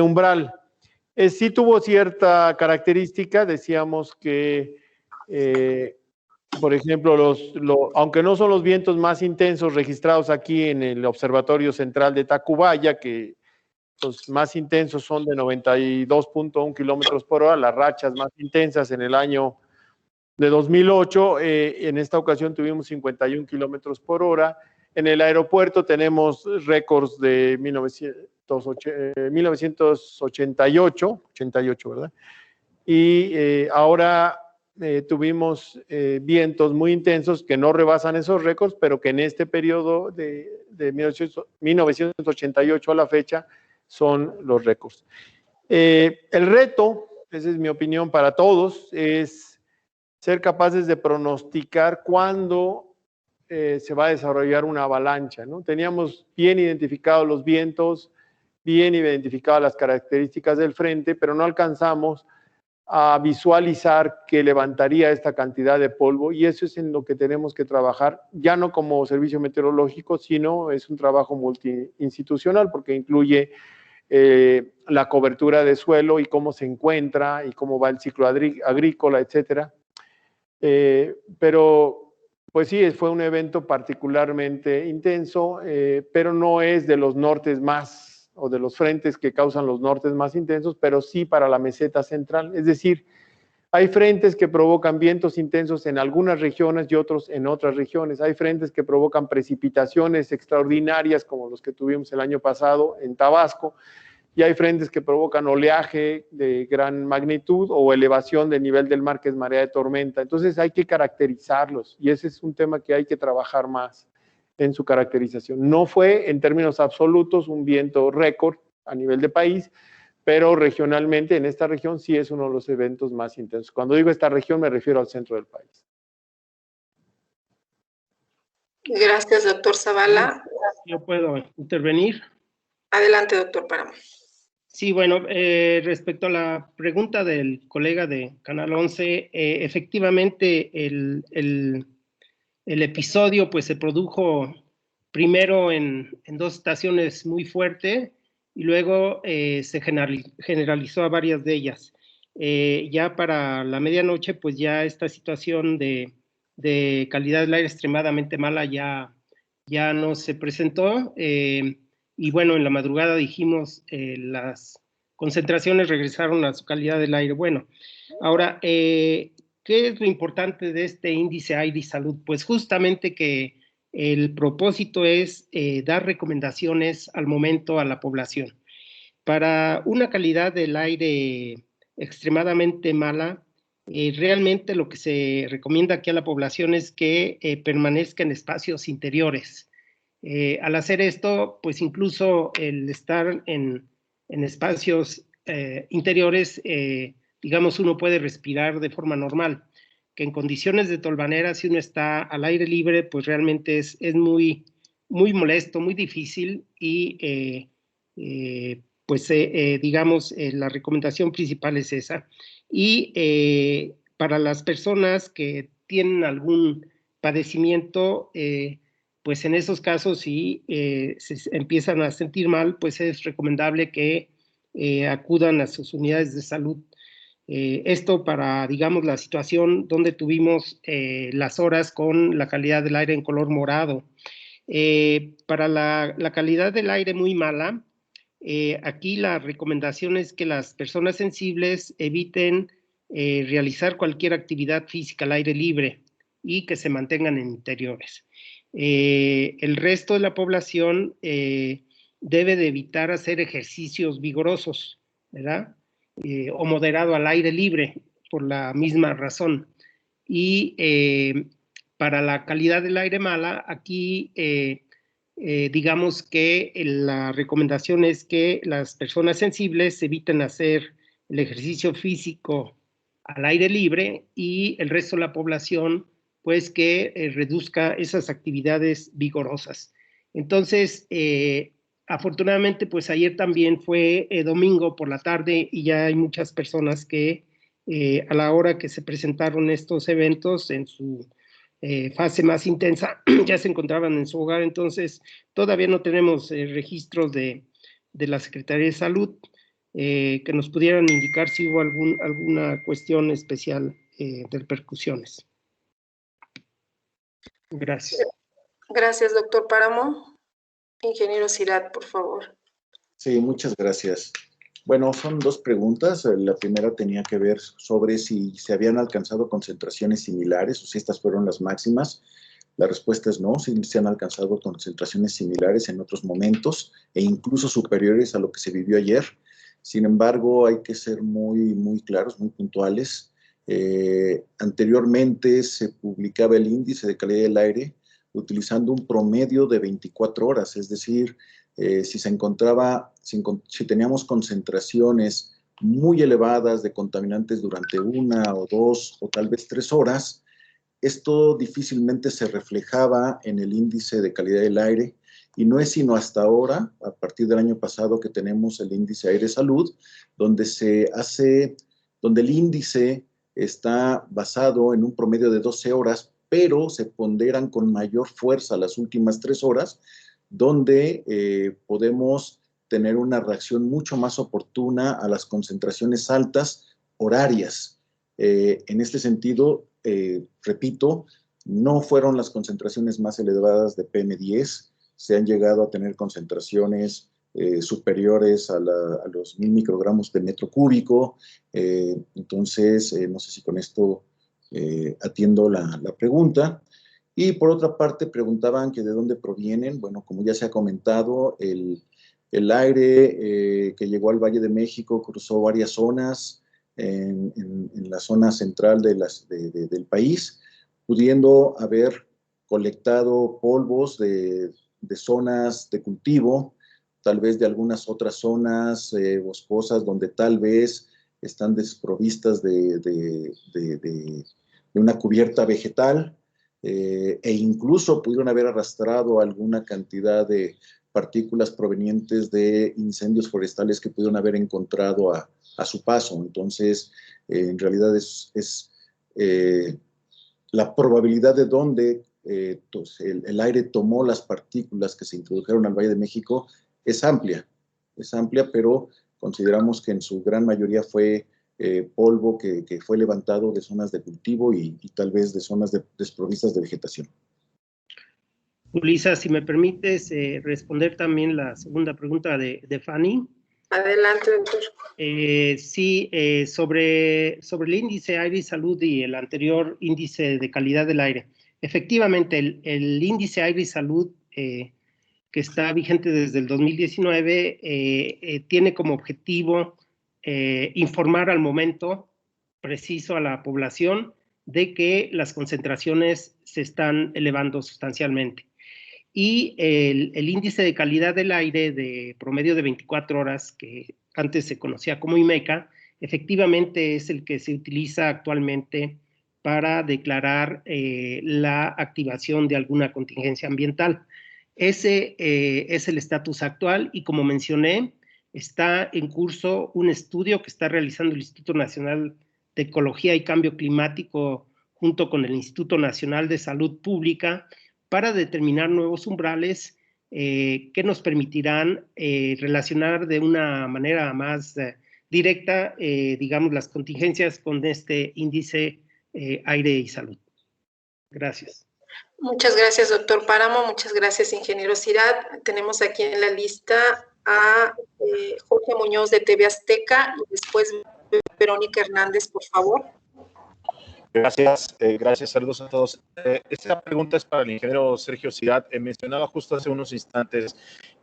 umbral. Sí tuvo cierta característica, decíamos que, por ejemplo, aunque no son los vientos más intensos registrados aquí en el Observatorio Central de Tacubaya, que los más intensos son de 92.1 kilómetros por hora, las rachas más intensas en el año de 2008, en esta ocasión tuvimos 51 kilómetros por hora. En el aeropuerto tenemos récords de 1988, ¿verdad? Y ahora tuvimos vientos muy intensos que no rebasan esos récords, pero que en este periodo de 1988 a la fecha son los récords. El reto, esa es mi opinión para todos, es ser capaces de pronosticar cuándo se va a desarrollar una avalancha, ¿no? Teníamos bien identificados los vientos, bien identificadas las características del frente, pero no alcanzamos a visualizar que levantaría esta cantidad de polvo, y eso es en lo que tenemos que trabajar, ya no como servicio meteorológico, sino es un trabajo multiinstitucional, porque incluye la cobertura de suelo y cómo se encuentra y cómo va el ciclo agrícola, etcétera. Pero pues sí, fue un evento particularmente intenso, pero no es de los nortes más, o de los frentes que causan los nortes más intensos, pero sí para la meseta central. Es decir, hay frentes que provocan vientos intensos en algunas regiones y otros en otras regiones. Hay frentes que provocan precipitaciones extraordinarias, como los que tuvimos el año pasado en Tabasco, y hay frentes que provocan oleaje de gran magnitud o elevación del nivel del mar, que es marea de tormenta. Entonces hay que caracterizarlos, y ese es un tema que hay que trabajar más en su caracterización. No fue en términos absolutos un viento récord a nivel de país, pero regionalmente en esta región sí es uno de los eventos más intensos. Cuando digo esta región me refiero al centro del país. Gracias, doctor Zavala. ¿Yo puedo intervenir? Adelante, doctor Páramo. Sí, bueno, respecto a la pregunta del colega de Canal 11, efectivamente el episodio pues se produjo primero en dos estaciones muy fuerte y luego se generalizó a varias de ellas. Ya para la medianoche pues ya esta situación de calidad del aire extremadamente mala ya no se presentó, y bueno, en la madrugada dijimos las concentraciones regresaron a su calidad del aire. Bueno, ahora, ¿qué es lo importante de este índice Aire y Salud? Pues justamente que el propósito es dar recomendaciones al momento a la población. Para una calidad del aire extremadamente mala, realmente lo que se recomienda aquí a la población es que permanezca en espacios interiores. Al hacer esto, pues incluso el estar en espacios interiores, digamos, uno puede respirar de forma normal, que en condiciones de tolvanera, si uno está al aire libre, pues realmente es muy, muy molesto, muy difícil, y pues digamos, la recomendación principal es esa. Y para las personas que tienen algún padecimiento, pues en esos casos, si se empiezan a sentir mal, pues es recomendable que acudan a sus unidades de salud. Esto para, digamos, la situación donde tuvimos las horas con la calidad del aire en color morado. Para la calidad del aire muy mala, aquí la recomendación es que las personas sensibles eviten realizar cualquier actividad física al aire libre y que se mantengan en interiores. El resto de la población debe de evitar hacer ejercicios vigorosos, ¿verdad? O moderado al aire libre, por la misma razón. Y para la calidad del aire mala, aquí digamos que la recomendación es que las personas sensibles eviten hacer el ejercicio físico al aire libre, y el resto de la población pues que reduzca esas actividades vigorosas. Entonces, afortunadamente, pues ayer también fue domingo por la tarde, y ya hay muchas personas que a la hora que se presentaron estos eventos en su fase más intensa, ya se encontraban en su hogar. Entonces todavía no tenemos registros de la Secretaría de Salud que nos pudieran indicar si hubo alguna cuestión especial de repercusiones. Gracias. Gracias, doctor Páramo. Ingeniero Sirat, por favor. Sí, muchas gracias. Bueno, son dos preguntas. La primera tenía que ver sobre si se habían alcanzado concentraciones similares o si estas fueron las máximas. La respuesta es no, sí se han alcanzado concentraciones similares en otros momentos e incluso superiores a lo que se vivió ayer. Sin embargo, hay que ser muy claros, muy puntuales. Anteriormente se publicaba el índice de calidad del aire utilizando un promedio de 24 horas, es decir, si teníamos concentraciones muy elevadas de contaminantes durante 1 o 2 o tal vez 3 horas, esto difícilmente se reflejaba en el índice de calidad del aire, y no es sino hasta ahora, a partir del año pasado, que tenemos el índice Aire Salud, donde el índice está basado en un promedio de 12 horas, pero se ponderan con mayor fuerza las últimas 3 horas, donde podemos tener una reacción mucho más oportuna a las concentraciones altas horarias. En este sentido, repito, no fueron las concentraciones más elevadas de PM10, se han llegado a tener concentraciones superiores a los 1000 microgramos de metro cúbico. Entonces, no sé si con esto atiendo la pregunta. Y por otra parte, preguntaban que de dónde provienen. Bueno, como ya se ha comentado, el aire que llegó al Valle de México cruzó varias zonas en la zona central del país, pudiendo haber colectado polvos de zonas de cultivo, tal vez de algunas otras zonas boscosas donde tal vez están desprovistas de una cubierta vegetal, e incluso pudieron haber arrastrado alguna cantidad de partículas provenientes de incendios forestales que pudieron haber encontrado a su paso. Entonces, en realidad es la probabilidad de dónde el aire tomó las partículas que se introdujeron al Valle de México es amplia, pero consideramos que en su gran mayoría fue polvo que fue levantado de zonas de cultivo y tal vez de zonas desprovistas de vegetación. Ulisa, si me permites responder también la segunda pregunta de Fanny. Adelante, doctor. Sí, sobre el índice Aire y Salud y el anterior índice de calidad del aire. Efectivamente, el índice Aire y Salud, que está vigente desde el 2019, tiene como objetivo informar al momento preciso a la población de que las concentraciones se están elevando sustancialmente. Y el índice de calidad del aire de promedio de 24 horas, que antes se conocía como IMECA, efectivamente es el que se utiliza actualmente para declarar la activación de alguna contingencia ambiental. Ese es el estatus actual y, como mencioné, está en curso un estudio que está realizando el Instituto Nacional de Ecología y Cambio Climático junto con el Instituto Nacional de Salud Pública para determinar nuevos umbrales que nos permitirán relacionar de una manera más directa, digamos, las contingencias con este índice aire y salud. Gracias. Muchas gracias, doctor Páramo. Muchas gracias, ingeniero Cirat. Tenemos aquí en la lista a Jorge Muñoz de TV Azteca y después Verónica Hernández, por favor. Gracias, saludos a todos. Esta pregunta es para el ingeniero Sergio Cirat. Mencionaba justo hace unos instantes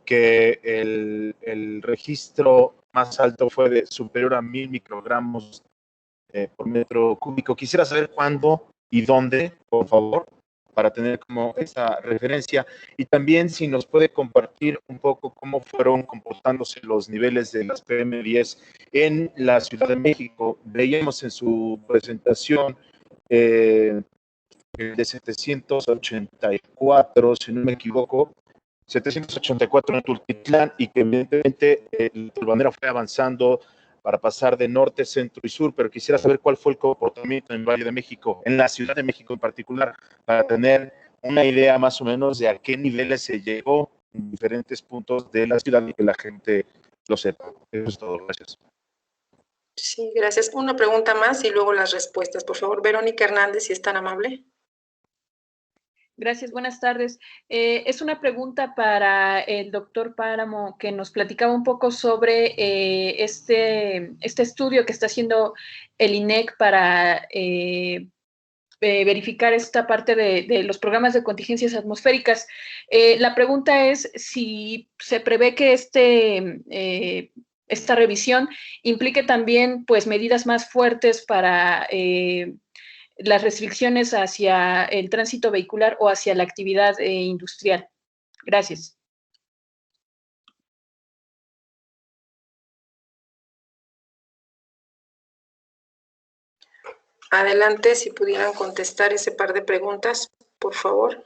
que el registro más alto fue de superior a 1000 microgramos por metro cúbico. Quisiera saber cuándo y dónde, por favor, para tener como esa referencia, y también si nos puede compartir un poco cómo fueron comportándose los niveles de las PM10 en la Ciudad de México. Veíamos en su presentación de 784, si no me equivoco, 784 en Tultitlán, y que evidentemente el Tulbanera fue avanzando para pasar de norte, centro y sur, pero quisiera saber cuál fue el comportamiento en el Valle de México, en la Ciudad de México en particular, para tener una idea más o menos de a qué niveles se llegó en diferentes puntos de la ciudad y que la gente lo sepa. Eso es todo, gracias. Sí, gracias. Una pregunta más y luego las respuestas. Por favor, Verónica Hernández, si es tan amable. Gracias, buenas tardes. Es una pregunta para el doctor Páramo, que nos platicaba un poco sobre este estudio que está haciendo el INEC para verificar esta parte de los programas de contingencias atmosféricas. La pregunta es si se prevé que esta revisión implique también pues medidas más fuertes para las restricciones hacia el tránsito vehicular o hacia la actividad industrial. Gracias. Adelante, si pudieran contestar ese par de preguntas, por favor.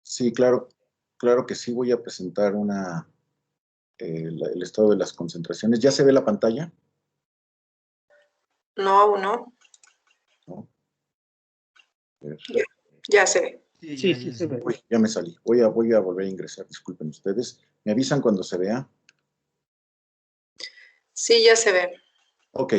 Sí, claro, claro que sí. Voy a presentar el estado de las concentraciones. ¿Ya se ve la pantalla? No, aún no. ¿No? Ya se ve. Sí, se ve. Uy, ya me salí. Voy a volver a ingresar. Disculpen ustedes. ¿Me avisan cuando se vea? Sí, ya se ve. Ok.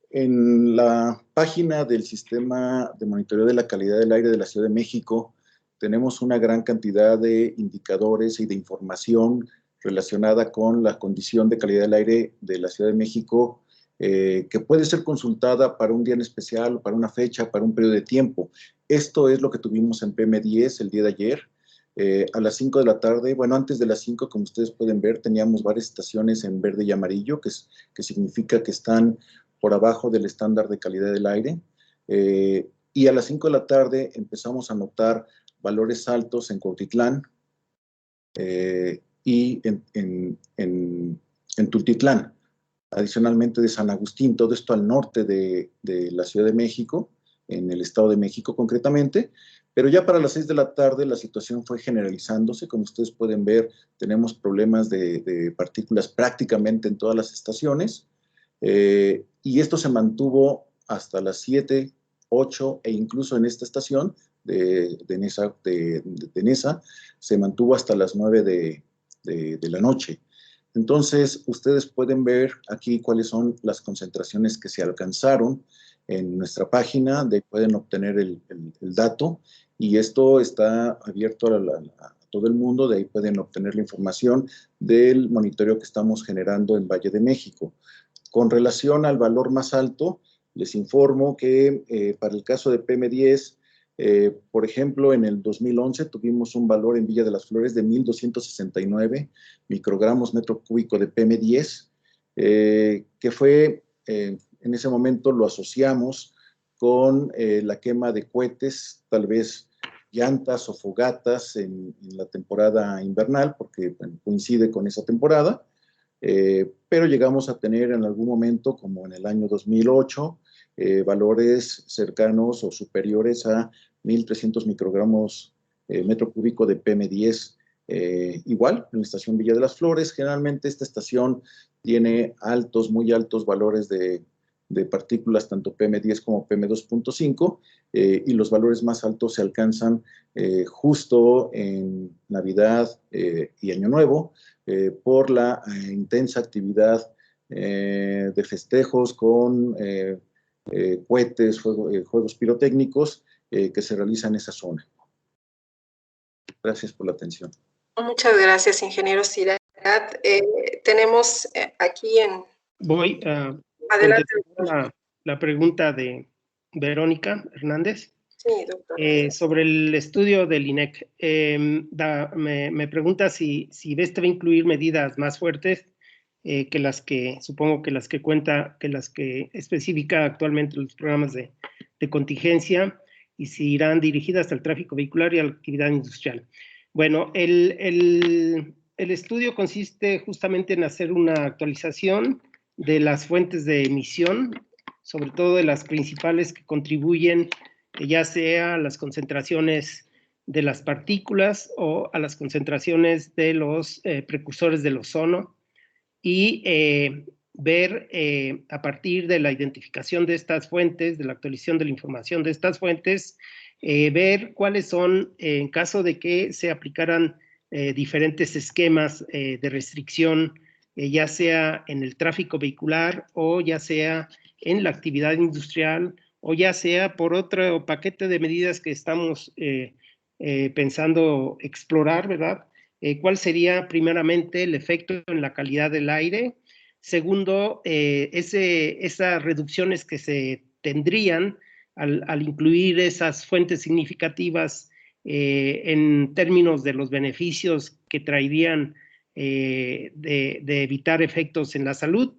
En la página del Sistema de Monitoreo de la Calidad del Aire de la Ciudad de México tenemos una gran cantidad de indicadores y de información relacionada con la condición de calidad del aire de la Ciudad de México, que puede ser consultada para un día en especial, para una fecha, para un periodo de tiempo. Esto es lo que tuvimos en PM10 el día de ayer. A las 5 de la tarde, bueno, antes de las 5, como ustedes pueden ver, teníamos varias estaciones en verde y amarillo, que significa que están por abajo del estándar de calidad del aire. Y a las 5 de la tarde empezamos a notar valores altos en Cuautitlán y en Tultitlán. Adicionalmente de San Agustín, todo esto al norte de la Ciudad de México, en el Estado de México concretamente, pero ya para las 6 de la tarde la situación fue generalizándose. Como ustedes pueden ver, tenemos problemas de partículas prácticamente en todas las estaciones, y esto se mantuvo hasta las 7, 8 e incluso en esta estación de Nesa, se mantuvo hasta las 9 de la noche. Entonces, ustedes pueden ver aquí cuáles son las concentraciones que se alcanzaron en nuestra página, de pueden obtener el dato, y esto está abierto a todo el mundo, de ahí pueden obtener la información del monitoreo que estamos generando en Valle de México. Con relación al valor más alto, les informo que para el caso de PM10, por ejemplo, en el 2011 tuvimos un valor en Villa de las Flores de 1,269 microgramos metro cúbico de PM10, que fue, en ese momento lo asociamos con la quema de cohetes, tal vez llantas o fogatas en la temporada invernal, porque bueno, coincide con esa temporada, pero llegamos a tener en algún momento, como en el año 2008, valores cercanos o superiores a 1,300 microgramos metro cúbico de PM10. Igual, en la estación Villa de las Flores, generalmente esta estación tiene muy altos valores de partículas, tanto PM10 como PM2.5, y los valores más altos se alcanzan justo en Navidad y Año Nuevo, por la intensa actividad de festejos con cohetes, juegos pirotécnicos que se realizan en esa zona. Gracias por la atención. Muchas gracias, ingeniero Cirat. Tenemos aquí en... Voy a contestar la pregunta de Verónica Hernández. Sí, doctor. Sobre el estudio del INEC. Me pregunta si este va a incluir medidas más fuertes que las que, supongo que las que especifica actualmente los programas de contingencia, y si irán dirigidas al tráfico vehicular y a la actividad industrial. Bueno, el estudio consiste justamente en hacer una actualización de las fuentes de emisión, sobre todo de las principales que contribuyen, ya sea a las concentraciones de las partículas o a las concentraciones de los precursores del ozono, y ver a partir de la identificación de estas fuentes, de la actualización de la información de estas fuentes, ver cuáles son, en caso de que se aplicaran diferentes esquemas de restricción, ya sea en el tráfico vehicular o ya sea en la actividad industrial o ya sea por otro paquete de medidas que estamos pensando explorar, ¿verdad? ¿Cuál sería primeramente el efecto en la calidad del aire? Segundo, esas reducciones que se tendrían al incluir esas fuentes significativas en términos de los beneficios que traerían de evitar efectos en la salud.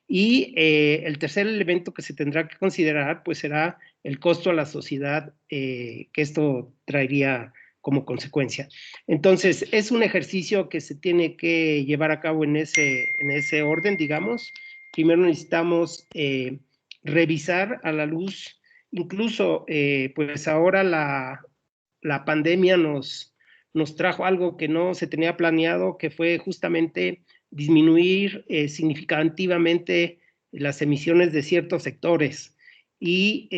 Y el tercer elemento que se tendrá que considerar, pues será el costo a la sociedad que esto traería como consecuencia. Entonces, es un ejercicio que se tiene que llevar a cabo en ese orden, digamos. Primero necesitamos revisar a la luz, incluso pues ahora la pandemia nos trajo algo que no se tenía planeado, que fue justamente disminuir significativamente las emisiones de ciertos sectores. Y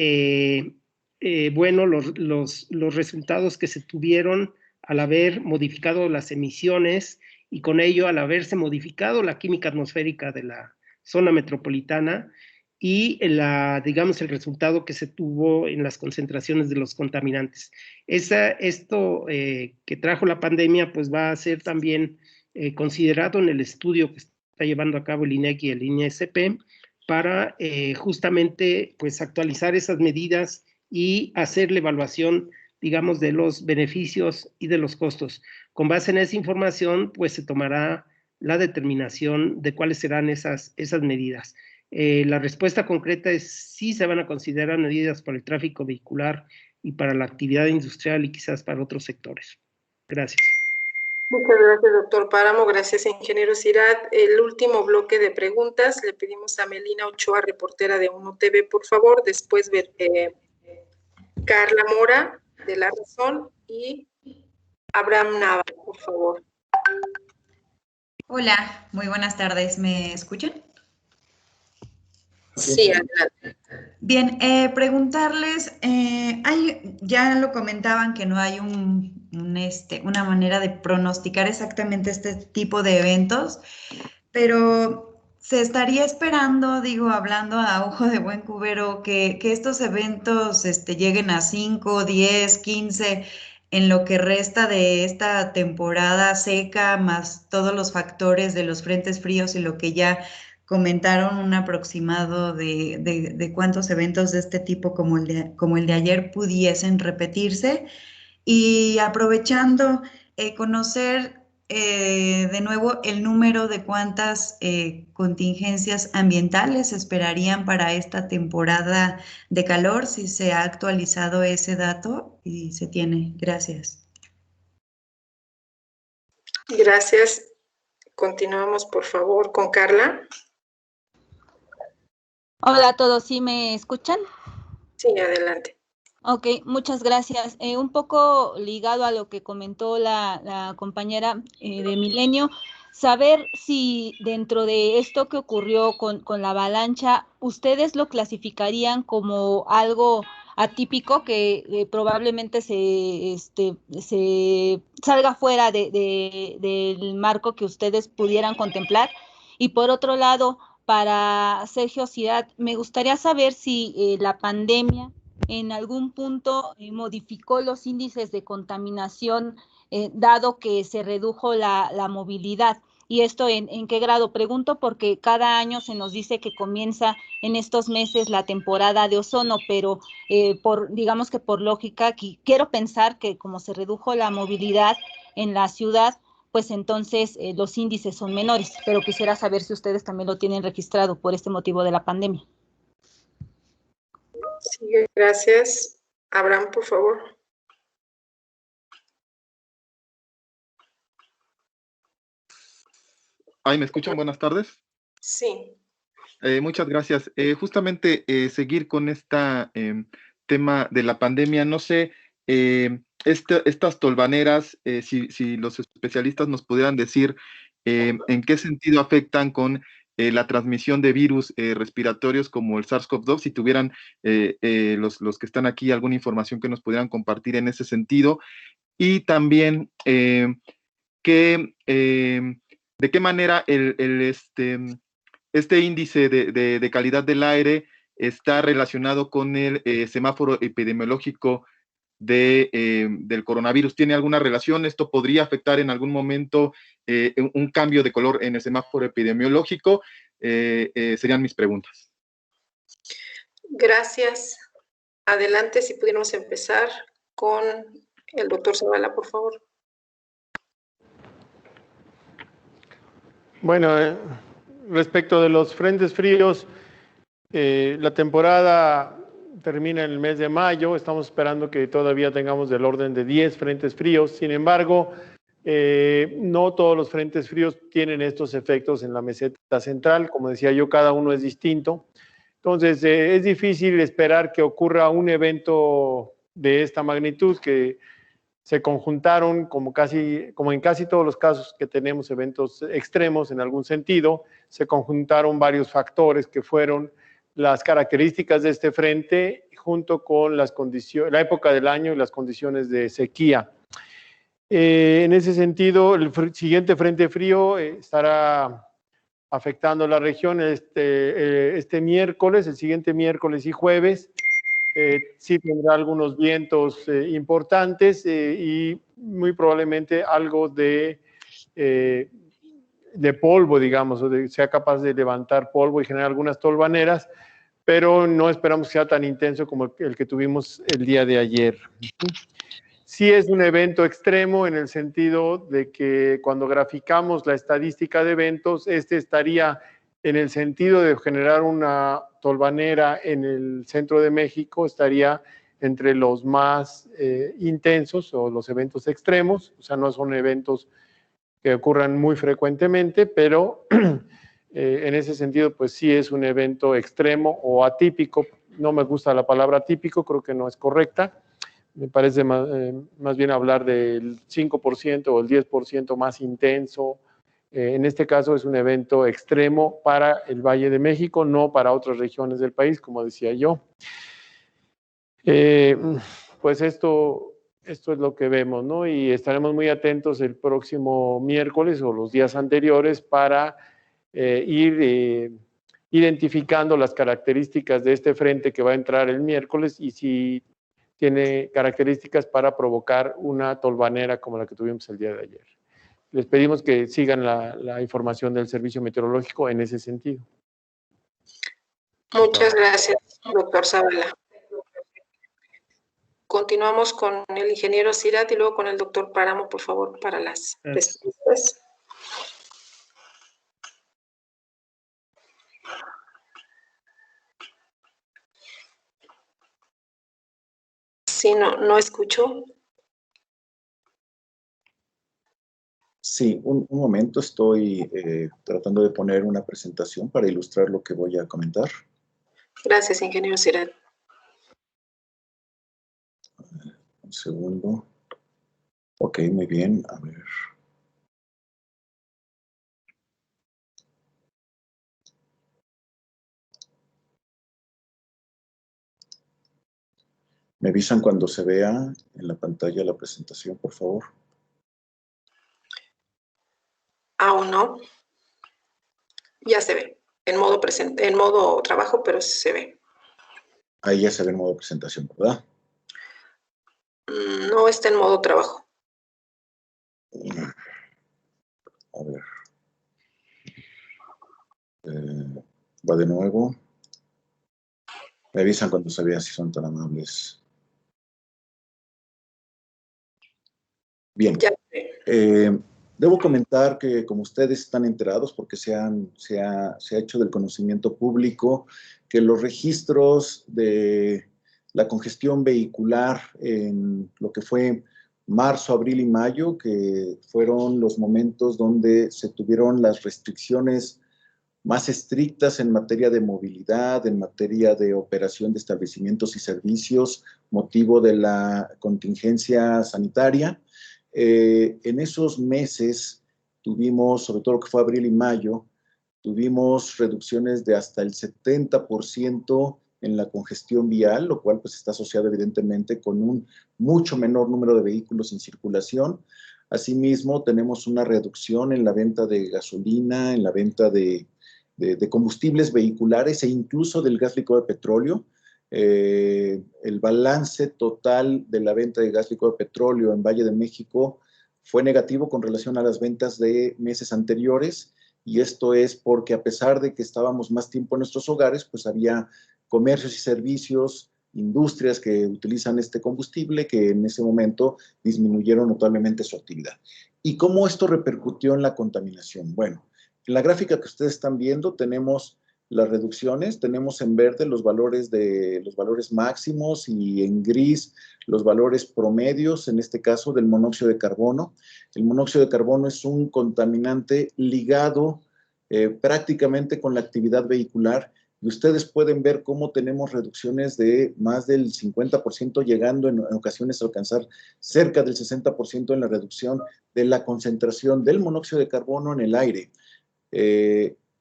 bueno, los resultados que se tuvieron al haber modificado las emisiones y con ello al haberse modificado la química atmosférica de la zona metropolitana y digamos, el resultado que se tuvo en las concentraciones de los contaminantes. Esto que trajo la pandemia, pues va a ser también considerado en el estudio que está llevando a cabo el INEC y el INESP para justamente pues actualizar esas medidas y hacer la evaluación, digamos, de los beneficios y de los costos. Con base en esa información, pues se tomará la determinación de cuáles serán esas medidas. La respuesta concreta es sí se van a considerar medidas para el tráfico vehicular y para la actividad industrial y quizás para otros sectores. Gracias. Muchas gracias, doctor Páramo. Gracias, ingeniero Cirat. El último bloque de preguntas le pedimos a Melina Ochoa, reportera de UNO TV, por favor. Después Carla Mora, de La Razón, y Abraham Nava, por favor. Hola, muy buenas tardes. ¿Me escuchan? Sí, adelante. Bien, preguntarles, ya lo comentaban que no hay una manera de pronosticar exactamente este tipo de eventos, pero se estaría esperando, digo, hablando a ojo de buen cubero, que estos eventos lleguen a 5, 10, 15 en lo que resta de esta temporada seca, más todos los factores de los frentes fríos y lo que ya comentaron, un aproximado de cuántos eventos de este tipo como el de ayer pudiesen repetirse. Y aprovechando, conocer de nuevo el número de cuántas contingencias ambientales esperarían para esta temporada de calor, si se ha actualizado ese dato y se tiene. Gracias. Gracias. Continuamos, por favor, con Carla. Hola a todos, ¿sí me escuchan? Sí, adelante. Ok, muchas gracias. Un poco ligado a lo que comentó la compañera de Milenio, saber si dentro de esto que ocurrió con la avalancha, ¿ustedes lo clasificarían como algo atípico que probablemente se salga fuera del marco que ustedes pudieran contemplar? Y por otro lado, para Sergio Cirat, me gustaría saber si la pandemia en algún punto modificó los índices de contaminación, dado que se redujo la movilidad. ¿Y esto en qué grado? Pregunto porque cada año se nos dice que comienza en estos meses la temporada de ozono, pero digamos que por lógica, quiero pensar que como se redujo la movilidad en la ciudad, pues entonces los índices son menores, pero quisiera saber si ustedes también lo tienen registrado por este motivo de la pandemia. Sí, gracias. Abraham, por favor. ¿Ahí me escuchan? Buenas tardes. Sí. Muchas gracias. Justamente seguir con este tema de la pandemia, no sé, estas tolvaneras, si los especialistas nos pudieran decir en qué sentido afectan con la transmisión de virus respiratorios como el SARS-CoV-2, si tuvieran los que están aquí alguna información que nos pudieran compartir en ese sentido, y también de qué manera este índice de calidad del aire está relacionado con el semáforo epidemiológico del coronavirus. ¿Tiene alguna relación? ¿Esto podría afectar en algún momento un cambio de color en el semáforo epidemiológico? Serían mis preguntas. Gracias. Adelante, si pudiéramos empezar con el doctor Zavala, por favor. Bueno, respecto de los frentes fríos, la temporada termina en el mes de mayo, estamos esperando que todavía tengamos del orden de 10 frentes fríos, sin embargo, no todos los frentes fríos tienen estos efectos en la meseta central, como decía yo, cada uno es distinto. Entonces, es difícil esperar que ocurra un evento de esta magnitud, que se conjuntaron, como en casi todos los casos que tenemos eventos extremos en algún sentido, se conjuntaron varios factores que fueron las características de este frente junto con las condiciones, la época del año y las condiciones de sequía. En ese sentido, el siguiente frente frío estará afectando la región este miércoles, el siguiente miércoles y jueves. Sí tendrá algunos vientos importantes y muy probablemente algo de polvo, digamos, o sea capaz de levantar polvo y generar algunas tolvaneras, pero no esperamos que sea tan intenso como el que tuvimos el día de ayer. Sí es un evento extremo en el sentido de que cuando graficamos la estadística de eventos, estaría en el sentido de generar una tolvanera en el centro de México, estaría entre los más intensos o los eventos extremos, o sea, no son eventos que ocurran muy frecuentemente, pero en ese sentido, pues sí es un evento extremo o atípico. No me gusta la palabra atípico, creo que no es correcta. Me parece más bien hablar del 5% o el 10% más intenso. En este caso es un evento extremo para el Valle de México, no para otras regiones del país, como decía yo. Pues esto es lo que vemos, ¿no? Y estaremos muy atentos el próximo miércoles o los días anteriores para ir identificando las características de este frente que va a entrar el miércoles y si tiene características para provocar una tolvanera como la que tuvimos el día de ayer. Les pedimos que sigan la información del Servicio Meteorológico en ese sentido. Muchas gracias, doctor Zavala. Continuamos con el ingeniero Sirat y luego con el doctor Páramo, por favor, para las respuestas. Sí, no escucho. Sí, un momento, estoy tratando de poner una presentación para ilustrar lo que voy a comentar. Gracias, ingeniero Sirat. Un segundo. Ok, muy bien, a ver. ¿Me avisan cuando se vea en la pantalla la presentación, por favor? Aún no. Ya se ve. En modo trabajo, pero se ve. Ahí ya se ve en modo presentación, ¿verdad? No está en modo trabajo. A ver. Va de nuevo. Me avisan cuando se vea, si son tan amables. Bien. Debo comentar que, como ustedes están enterados, porque se ha hecho del conocimiento público, que los registros de la congestión vehicular en lo que fue marzo, abril y mayo, que fueron los momentos donde se tuvieron las restricciones más estrictas en materia de movilidad, en materia de operación de establecimientos y servicios, motivo de la contingencia sanitaria. En esos meses tuvimos, sobre todo lo que fue abril y mayo, tuvimos reducciones de hasta el 70% en la congestión vial, lo cual pues está asociado evidentemente con un mucho menor número de vehículos en circulación. Asimismo, tenemos una reducción en la venta de gasolina, en la venta de combustibles vehiculares e incluso del gas licuado de petróleo. El balance total de la venta de gas licuado de petróleo en Valle de México fue negativo con relación a las ventas de meses anteriores, y esto es porque a pesar de que estábamos más tiempo en nuestros hogares, pues había comercios y servicios, industrias que utilizan este combustible que en ese momento disminuyeron notablemente su actividad. ¿Y cómo esto repercutió en la contaminación? Bueno, en la gráfica que ustedes están viendo tenemos las reducciones, tenemos en verde los valores máximos y en gris los valores promedios, en este caso del monóxido de carbono. El monóxido de carbono es un contaminante ligado prácticamente con la actividad vehicular y ustedes pueden ver cómo tenemos reducciones de más del 50%, llegando en ocasiones a alcanzar cerca del 60% en la reducción de la concentración del monóxido de carbono en el aire.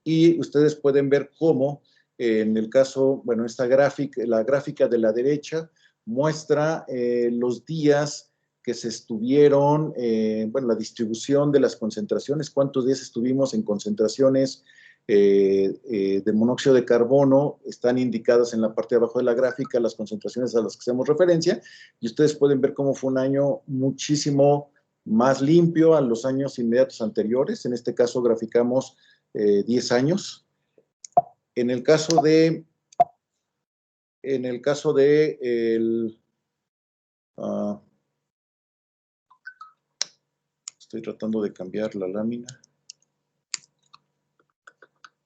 Y ustedes pueden ver cómo, en el caso, bueno, esta gráfica, la gráfica de la derecha, muestra los días que se estuvieron, bueno, la distribución de las concentraciones, cuántos días estuvimos en concentraciones de monóxido de carbono, están indicadas en la parte de abajo de la gráfica, las concentraciones a las que hacemos referencia, y ustedes pueden ver cómo fue un año muchísimo más limpio a los años inmediatos anteriores. En este caso graficamos 10 años. En el caso de estoy tratando de cambiar la lámina.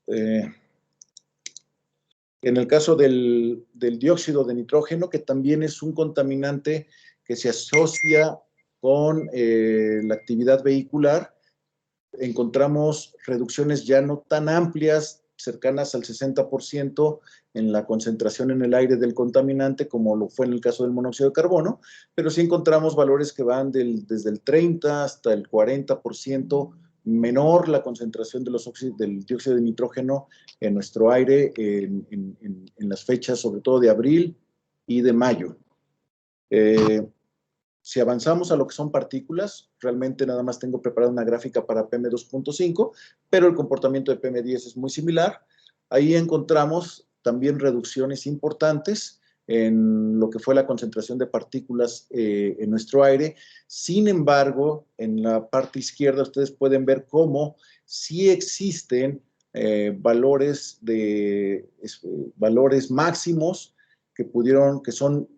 En el caso del dióxido de nitrógeno, que también es un contaminante que se asocia con la actividad vehicular, encontramos reducciones ya no tan amplias, cercanas al 60% en la concentración en el aire del contaminante, como lo fue en el caso del monóxido de carbono, pero sí encontramos valores que van desde el 30 hasta el 40% menor la concentración de del dióxido de nitrógeno en nuestro aire en las fechas, sobre todo de abril y de mayo. Si avanzamos a lo que son partículas, realmente nada más tengo preparada una gráfica para PM2.5, pero el comportamiento de PM10 es muy similar. Ahí encontramos también reducciones importantes en lo que fue la concentración de partículas en nuestro aire. Sin embargo, en la parte izquierda ustedes pueden ver cómo sí existen valores máximos que son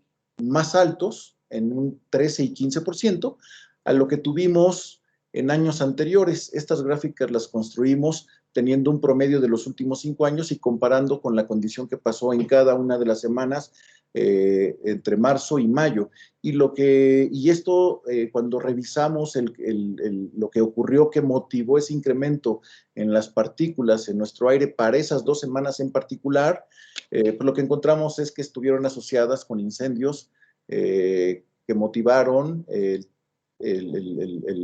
más altos, en un 13 y 15%, a lo que tuvimos en años anteriores. Estas gráficas las construimos teniendo un promedio de los últimos 5 años y comparando con la condición que pasó en cada una de las semanas entre marzo y mayo. Y esto, cuando revisamos lo que ocurrió que motivó ese incremento en las partículas en nuestro aire para esas 2 semanas en particular, pues lo que encontramos es que estuvieron asociadas con incendios que motivaron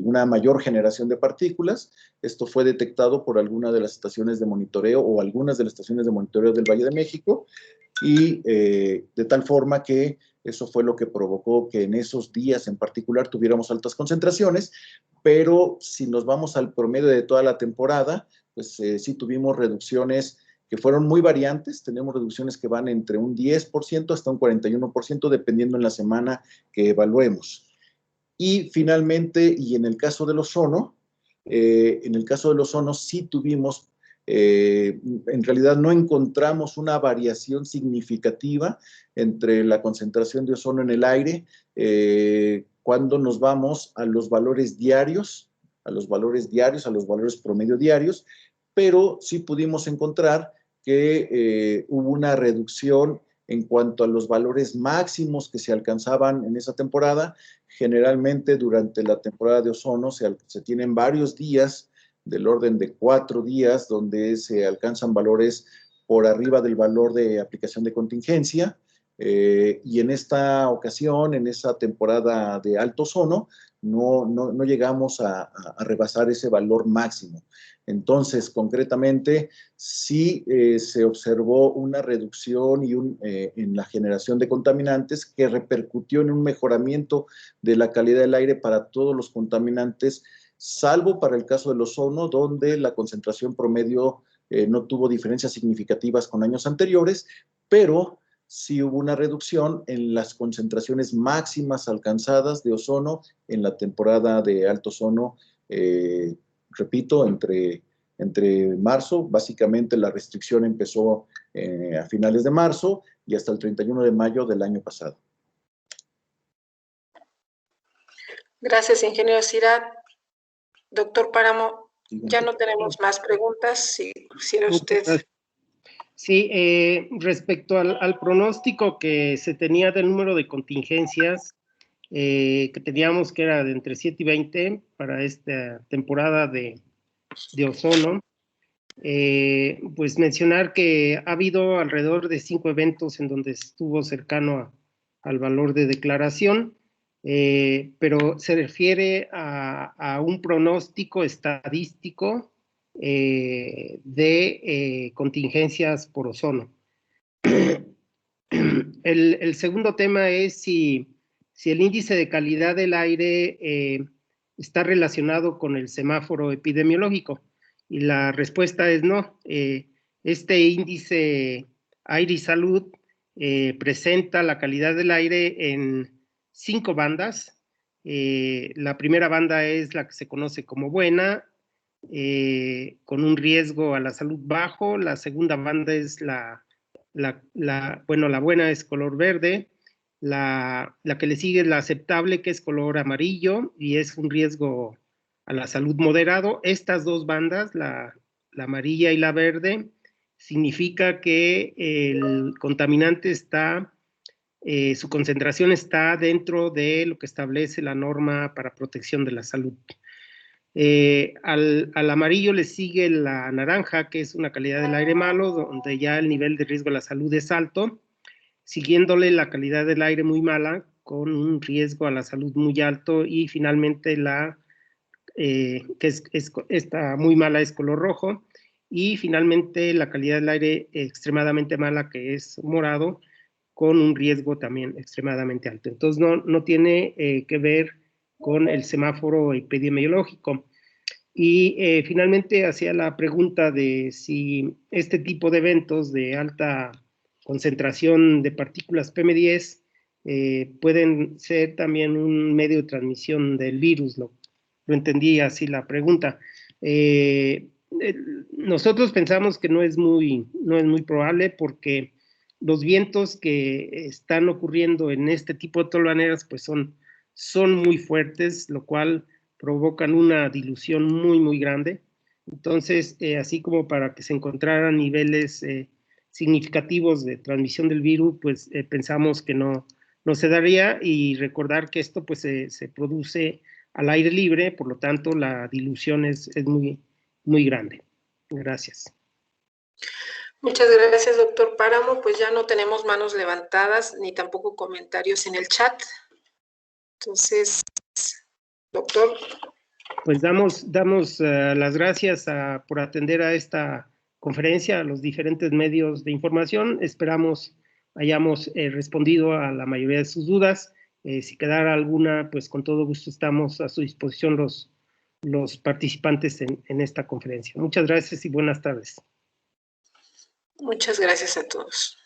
una mayor generación de partículas. Esto fue detectado por alguna de las estaciones de monitoreo o algunas de las estaciones de monitoreo del Valle de México, y de tal forma que eso fue lo que provocó que en esos días en particular tuviéramos altas concentraciones, pero si nos vamos al promedio de toda la temporada, pues sí tuvimos reducciones que fueron muy variantes. Tenemos reducciones que van entre un 10% hasta un 41%, dependiendo en la semana que evaluemos. Y finalmente, y en el caso del ozono, sí tuvimos, en realidad no encontramos una variación significativa entre la concentración de ozono en el aire cuando nos vamos a los valores diarios, a los valores promedio diarios, pero sí pudimos encontrar que hubo una reducción en cuanto a los valores máximos que se alcanzaban en esa temporada. Generalmente durante la temporada de ozono se tienen varios días, del orden de 4 días, donde se alcanzan valores por arriba del valor de aplicación de contingencia, y en esta ocasión, en esa temporada de alto ozono, no llegamos a rebasar ese valor máximo. Entonces, concretamente, sí se observó una reducción en la generación de contaminantes que repercutió en un mejoramiento de la calidad del aire para todos los contaminantes, salvo para el caso del ozono, donde la concentración promedio no tuvo diferencias significativas con años anteriores, pero sí hubo una reducción en las concentraciones máximas alcanzadas de ozono en la temporada de alto ozono, repito, entre marzo. Básicamente la restricción empezó a finales de marzo y hasta el 31 de mayo del año pasado. Gracias, ingeniero Ciratt. Doctor Páramo, ya no tenemos más preguntas, si quisiera usted. Sí, respecto al pronóstico que se tenía del número de contingencias, que teníamos que era de entre 7 y 20 para esta temporada de ozono, pues mencionar que ha habido alrededor de 5 eventos en donde estuvo cercano al valor de declaración, pero se refiere a un pronóstico estadístico de contingencias por ozono. El segundo tema es si el índice de calidad del aire está relacionado con el semáforo epidemiológico. Y la respuesta es no. Este índice Aire y Salud presenta la calidad del aire en 5 bandas. La primera banda es la que se conoce como buena, con un riesgo a la salud bajo. La segunda banda es la buena es color verde. La que le sigue es la aceptable, que es color amarillo y es un riesgo a la salud moderado. Estas 2 bandas, la amarilla y la verde, significa que el contaminante está, su concentración está dentro de lo que establece la norma para protección de la salud. Al amarillo le sigue la naranja, que es una calidad del aire malo, donde ya el nivel de riesgo a la salud es alto, siguiéndole la calidad del aire muy mala, con un riesgo a la salud muy alto, y finalmente esta muy mala es color rojo, y finalmente la calidad del aire extremadamente mala, que es morado, con un riesgo también extremadamente alto. Entonces no tiene que ver con el semáforo epidemiológico. Y finalmente hacía la pregunta de si este tipo de eventos de alta concentración de partículas PM10 pueden ser también un medio de transmisión del virus. Lo entendí así la pregunta. Nosotros pensamos que no es muy probable, porque los vientos que están ocurriendo en este tipo de tolvaneras pues son muy fuertes, lo cual provocan una dilución muy grande. Entonces, así como para que se encontraran niveles significativos de transmisión del virus, pues pensamos que no se daría, y recordar que esto pues se produce al aire libre, por lo tanto la dilución es muy grande. Gracias. Muchas gracias, doctor Páramo. Pues ya no tenemos manos levantadas ni tampoco comentarios en el chat. Entonces, doctor. Pues damos las gracias por atender a esta conferencia, a los diferentes medios de información. Esperamos hayamos respondido a la mayoría de sus dudas. Si quedara alguna, pues con todo gusto estamos a su disposición los participantes en esta conferencia. Muchas gracias y buenas tardes. Muchas gracias a todos.